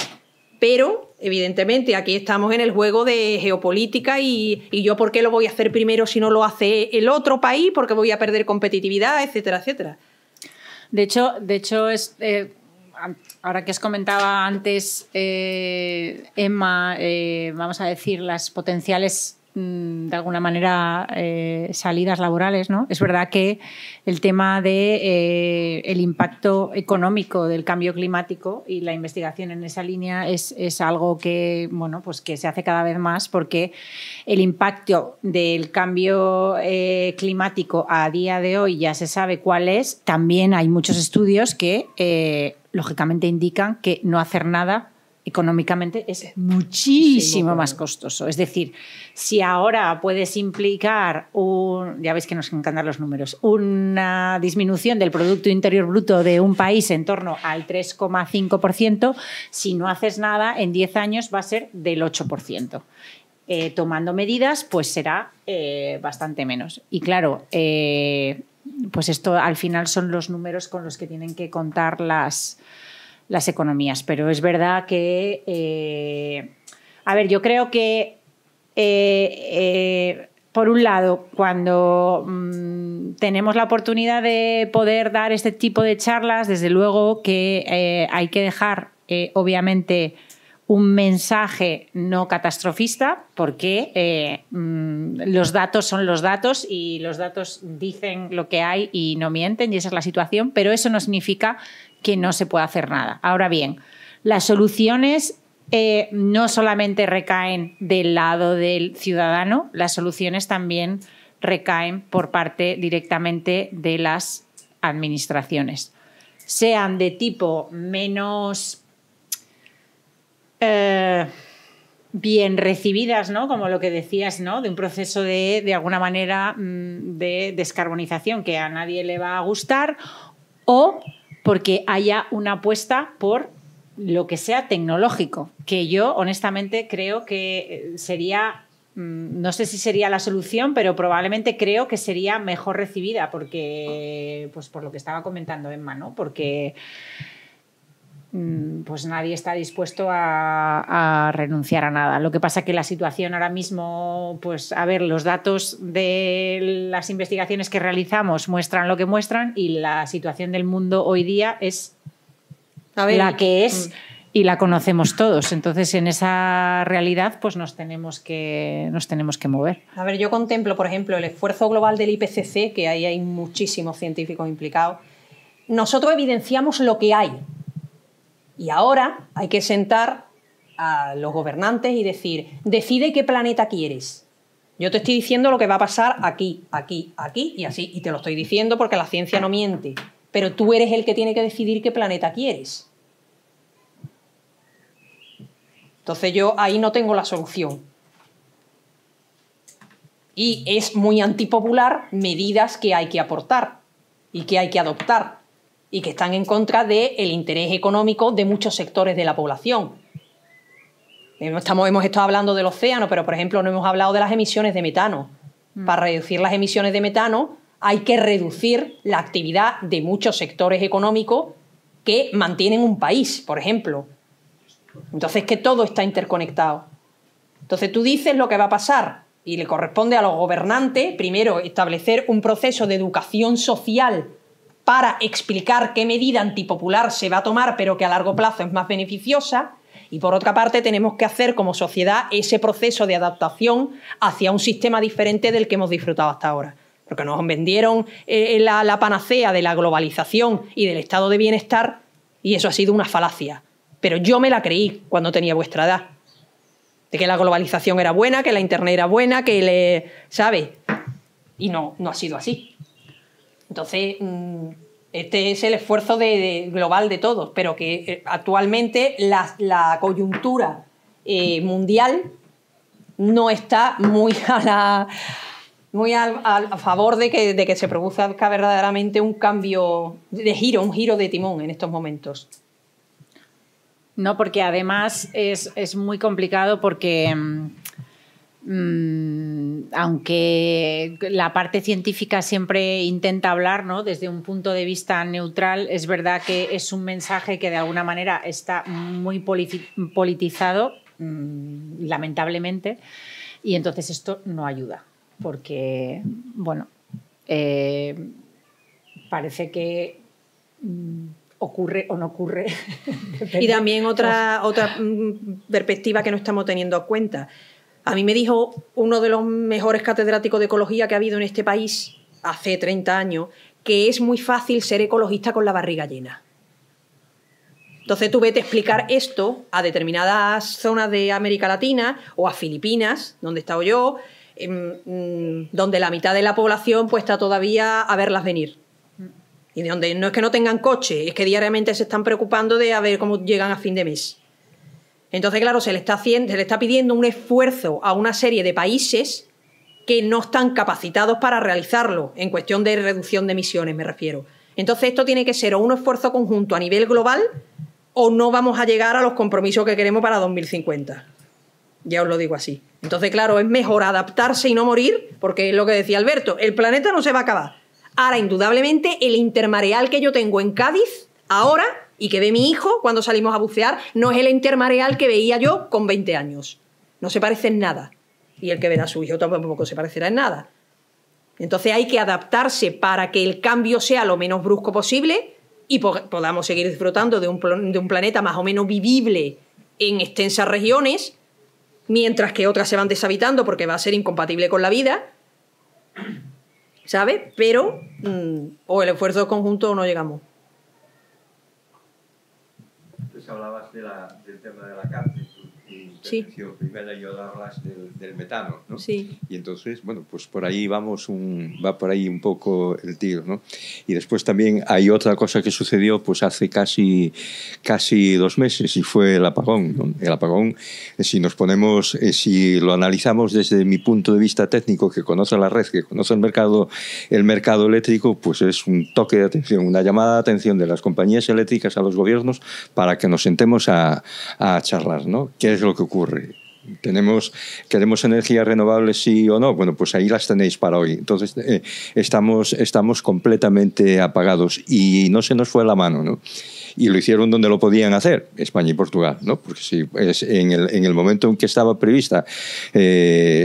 Pero, evidentemente, aquí estamos en el juego de geopolítica y yo ¿por qué lo voy a hacer primero si no lo hace el otro país? Porque voy a perder competitividad, etcétera, etcétera. De hecho ahora que os comentaba antes, Emma, vamos a decir, las potenciales, de alguna manera, salidas laborales, ¿no? Es verdad que el tema de el impacto económico del cambio climático y la investigación en esa línea es algo que, bueno, pues que se hace cada vez más, porque el impacto del cambio climático a día de hoy ya se sabe cuál es. También hay muchos estudios que lógicamente indican que no hacer nada económicamente es muchísimo más costoso. Es decir, si ahora puedes implicar ya veis que nos encantan los números, una disminución del Producto Interior Bruto de un país en torno al 3,5%, si no haces nada, en 10 años va a ser del 8%. Tomando medidas, pues será bastante menos. Y claro, pues esto al final son los números con los que tienen que contar las economías. Pero es verdad que... a ver, yo creo que por un lado, cuando tenemos la oportunidad de poder dar este tipo de charlas, desde luego que hay que dejar, obviamente, un mensaje no catastrofista, porque los datos son los datos y los datos dicen lo que hay y no mienten, y esa es la situación, pero eso no significa que no se pueda hacer nada. Ahora bien, las soluciones no solamente recaen del lado del ciudadano, las soluciones también recaen por parte directamente de las administraciones. sean de tipo menos bien recibidas, ¿no? Como lo que decías, ¿no? De un proceso de alguna manera, de descarbonización que a nadie le va a gustar, o porque haya una apuesta por lo que sea tecnológico, que yo honestamente creo que sería, no sé si sería la solución, pero probablemente creo que sería mejor recibida, porque, pues por lo que estaba comentando Emma, ¿no? Porque pues nadie está dispuesto a renunciar a nada. Lo que pasa es que la situación ahora mismo, pues a ver, los datos de las investigaciones que realizamos muestran lo que muestran, y la situación del mundo hoy día es la que es y la conocemos todos. Entonces, en esa realidad, pues nos tenemos que mover. A ver, yo contemplo, por ejemplo, el esfuerzo global del IPCC, que ahí hay muchísimos científicos implicados. Nosotros evidenciamos lo que hay. Y ahora hay que sentar a los gobernantes y decir, decide qué planeta quieres. Yo te estoy diciendo lo que va a pasar aquí, aquí, aquí y así. Y te lo estoy diciendo porque la ciencia no miente. Pero tú eres el que tiene que decidir qué planeta quieres. Entonces yo ahí no tengo la solución. Y es muy antipopular medidas que hay que aportar y que hay que adoptar, y que están en contra del interés económico de muchos sectores de la población. Hemos estado hablando del océano, pero, por ejemplo, no hemos hablado de las emisiones de metano. Para reducir las emisiones de metano hay que reducir la actividad de muchos sectores económicos que mantienen un país, por ejemplo. Entonces, que todo está interconectado. Entonces, tú dices lo que va a pasar y le corresponde a los gobernantes, primero, establecer un proceso de educación social para explicar qué medida antipopular se va a tomar, pero que a largo plazo es más beneficiosa. Y por otra parte, tenemos que hacer como sociedad ese proceso de adaptación hacia un sistema diferente del que hemos disfrutado hasta ahora. Porque nos vendieron la panacea de la globalización y del estado de bienestar, y eso ha sido una falacia. Pero yo me la creí cuando tenía vuestra edad. De que la globalización era buena, que la internet era buena, ¿sabes? Y no ha sido así. Entonces, este es el esfuerzo global de todos, pero que actualmente la coyuntura mundial no está muy a favor de que se produzca verdaderamente un cambio de giro, un giro de timón en estos momentos. No, porque además es muy complicado porque aunque la parte científica siempre intenta hablar, ¿no?, desde un punto de vista neutral, es verdad que es un mensaje que de alguna manera está muy politizado, lamentablemente, y entonces esto no ayuda, porque, bueno, parece que ocurre o no ocurre. Y también otra perspectiva que no estamos teniendo en cuenta. A mí me dijo uno de los mejores catedráticos de ecología que ha habido en este país hace 30 años que es muy fácil ser ecologista con la barriga llena. Entonces tú vete a explicar esto a determinadas zonas de América Latina o a Filipinas, donde he estado yo, donde la mitad de la población pues está todavía a verlas venir. Y donde no es que no tengan coche, es que diariamente se están preocupando de a ver cómo llegan a fin de mes. Entonces, claro, se le está pidiendo un esfuerzo a una serie de países que no están capacitados para realizarlo, en cuestión de reducción de emisiones, me refiero. Entonces, esto tiene que ser o un esfuerzo conjunto a nivel global o no vamos a llegar a los compromisos que queremos para 2050. Ya os lo digo así. Entonces, claro, es mejor adaptarse y no morir, porque es lo que decía Alberto, el planeta no se va a acabar. Ahora, indudablemente, el intermareal que yo tengo en Cádiz, ahora, y que ve mi hijo cuando salimos a bucear, no es el intermareal que veía yo con 20 años. No se parece en nada. Y el que verá a su hijo tampoco se parecerá en nada. Entonces hay que adaptarse para que el cambio sea lo menos brusco posible y podamos seguir disfrutando de un planeta más o menos vivible en extensas regiones, mientras que otras se van deshabitando porque va a ser incompatible con la vida, ¿sabes? Pero o el esfuerzo conjunto o no llegamos. Antes hablabas del tema de la cárcel y intervención primera yo hablas del metano, ¿no? Sí. Y entonces, bueno, pues por ahí va por ahí un poco el tiro, ¿no? Y después también hay otra cosa que sucedió pues hace casi 2 meses y fue el apagón, ¿no? El apagón, si nos ponemos, si lo analizamos desde mi punto de vista técnico, que conoce la red, que conoce el mercado eléctrico, pues es un toque de atención, una llamada de atención de las compañías eléctricas a los gobiernos para que nos sentemos a charlar, ¿no? ¿Qué es lo que ocurre? ¿Queremos energías renovables sí o no? Bueno, pues ahí las tenéis para hoy. Entonces estamos completamente apagados y no se nos fue la mano, ¿no? Y lo hicieron donde lo podían hacer, España y Portugal, ¿no? Porque si en el momento en que estaba prevista,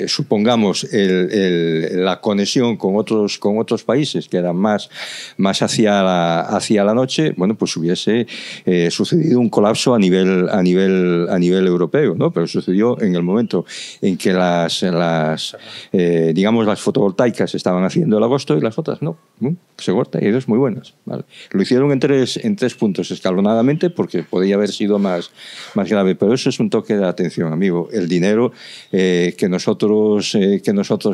supongamos, la conexión con otros países que eran más hacia la noche, bueno, pues hubiese sucedido un colapso a nivel europeo, ¿no? Pero sucedió en el momento en que digamos, las fotovoltaicas estaban haciendo el agosto y las otras no. Se corta y es muy buenas, ¿vale? Lo hicieron en tres puntos, escalonadamente, porque podía haber sido más grave, pero eso es un toque de atención, amigo. El dinero que nosotros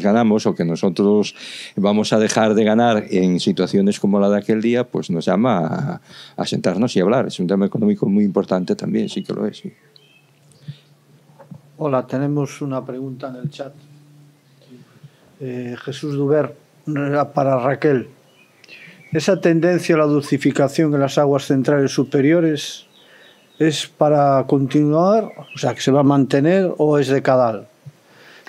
ganamos o que nosotros vamos a dejar de ganar en situaciones como la de aquel día, pues nos llama a sentarnos y hablar. Es un tema económico muy importante también, sí que lo es. Sí. Hola, tenemos una pregunta en el chat. Jesús Duber, para Raquel. ¿Esa tendencia a la dulcificación en las aguas centrales superiores es para continuar, o sea, que se va a mantener, o es decadal?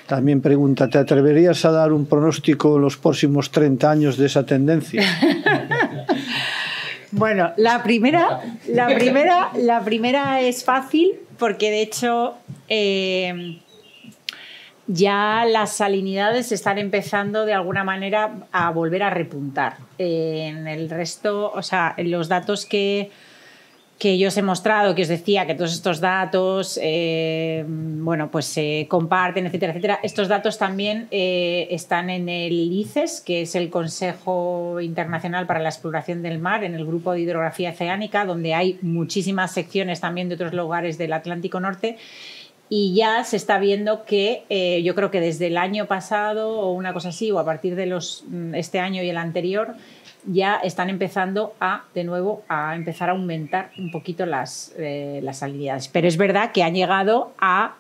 También pregunta, ¿te atreverías a dar un pronóstico en los próximos 30 años de esa tendencia? Bueno, la primera es fácil porque, de hecho, ya las salinidades están empezando de alguna manera a volver a repuntar. En el resto, o sea, en los datos que yo os he mostrado, que os decía que todos estos datos, bueno, pues se comparten, etcétera, etcétera. Estos datos también están en el ICES, que es el Consejo Internacional para la Exploración del Mar, en el grupo de hidrografía oceánica, donde hay muchísimas secciones también de otros lugares del Atlántico Norte. Y ya se está viendo que yo creo que desde el año pasado o una cosa así, o a partir de este año y el anterior, ya están empezando de nuevo a empezar a aumentar un poquito las salinidades. Pero es verdad que han llegado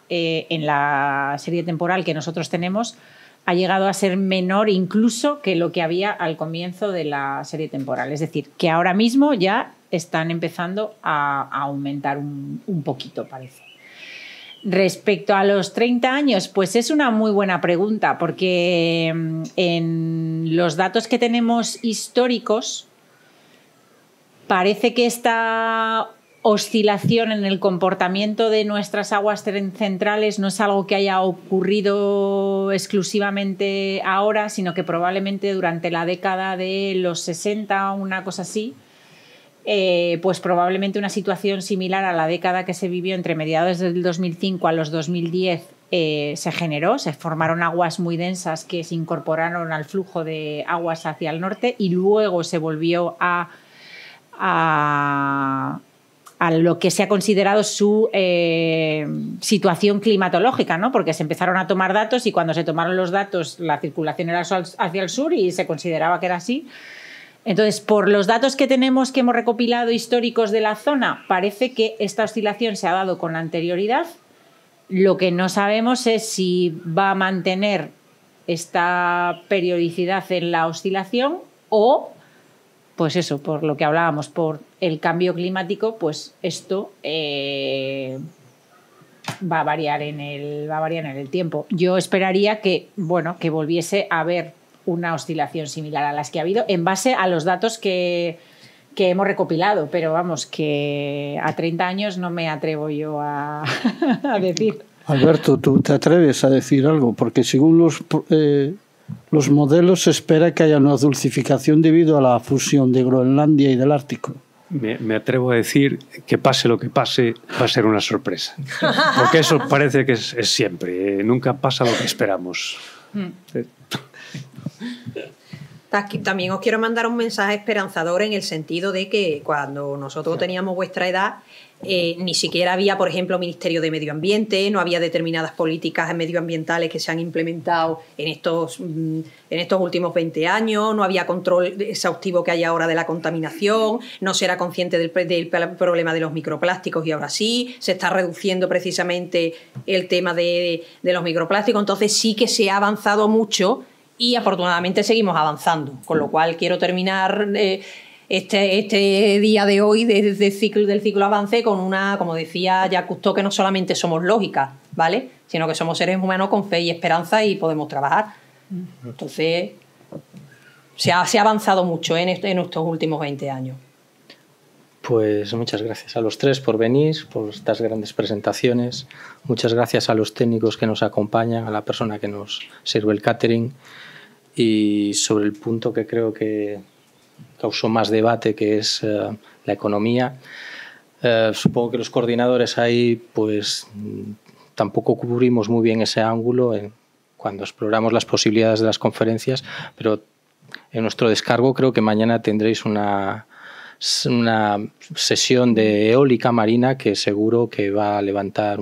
en la serie temporal que nosotros tenemos, ha llegado a ser menor incluso que lo que había al comienzo de la serie temporal. Es decir, que ahora mismo ya están empezando a aumentar un poquito, parece. Respecto a los 30 años, pues es una muy buena pregunta, porque en los datos que tenemos históricos parece que esta oscilación en el comportamiento de nuestras aguas centrales no es algo que haya ocurrido exclusivamente ahora, sino que probablemente durante la década de los 60, una cosa así, pues probablemente una situación similar a la década que se vivió entre mediados del 2005 a los 2010 se generó, se formaron aguas muy densas que se incorporaron al flujo de aguas hacia el norte y luego se volvió a lo que se ha considerado su situación climatológica, ¿no? Porque se empezaron a tomar datos y cuando se tomaron los datos la circulación era hacia el sur y se consideraba que era así. Entonces, por los datos que tenemos, que hemos recopilado históricos de la zona, parece que esta oscilación se ha dado con anterioridad. Lo que no sabemos es si va a mantener esta periodicidad en la oscilación o, pues eso, por lo que hablábamos, por el cambio climático, pues esto va a variar en el tiempo. Yo esperaría que volviese a haber una oscilación similar a las que ha habido en base a los datos que hemos recopilado, pero vamos, que a 30 años no me atrevo yo a decir. Alberto, ¿tú te atreves a decir algo? Porque según los modelos se espera que haya una dulcificación debido a la fusión de Groenlandia y del Ártico. Me atrevo a decir que pase lo que pase, va a ser una sorpresa. Porque eso parece que es siempre. Nunca pasa lo que esperamos. También os quiero mandar un mensaje esperanzador en el sentido de que cuando nosotros teníamos vuestra edad, ni siquiera había, por ejemplo, Ministerio de Medio Ambiente, no había determinadas políticas medioambientales que se han implementado en estos últimos 20 años, no había control exhaustivo que hay ahora de la contaminación, no se era consciente del problema de los microplásticos y ahora sí, se está reduciendo precisamente el tema de los microplásticos, entonces sí que se ha avanzado mucho y afortunadamente seguimos avanzando, con lo cual quiero terminar este día de hoy del ciclo avance con una, como decía Jacques Cousteau, que no solamente somos lógicas, ¿vale?, sino que somos seres humanos con fe y esperanza y podemos trabajar. Entonces se ha avanzado mucho en estos últimos 20 años. Pues muchas gracias a los tres por venir, por estas grandes presentaciones. Muchas gracias a los técnicos que nos acompañan, a la persona que nos sirve el catering. Y sobre el punto que creo que causó más debate, que es la economía, supongo que los coordinadores ahí pues tampoco cubrimos muy bien ese ángulo cuando exploramos las posibilidades de las conferencias, pero en nuestro descargo creo que mañana tendréis una sesión de eólica marina que seguro que va a levantar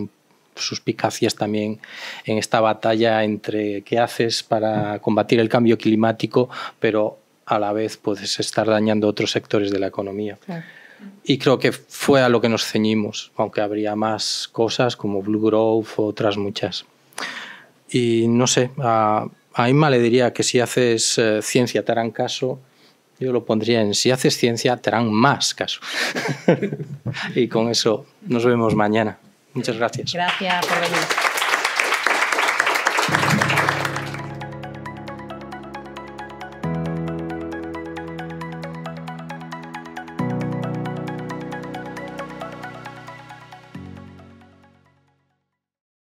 suspicacias también en esta batalla entre qué haces para combatir el cambio climático, pero a la vez puedes estar dañando otros sectores de la economía. Claro. Y creo que fue a lo que nos ceñimos, aunque habría más cosas como Blue Growth o otras muchas. Y no sé, a Inma le diría que si haces ciencia te harán caso. Yo lo pondría en si haces ciencia te harán más caso. Y con eso nos vemos mañana. Muchas gracias. Gracias por venir.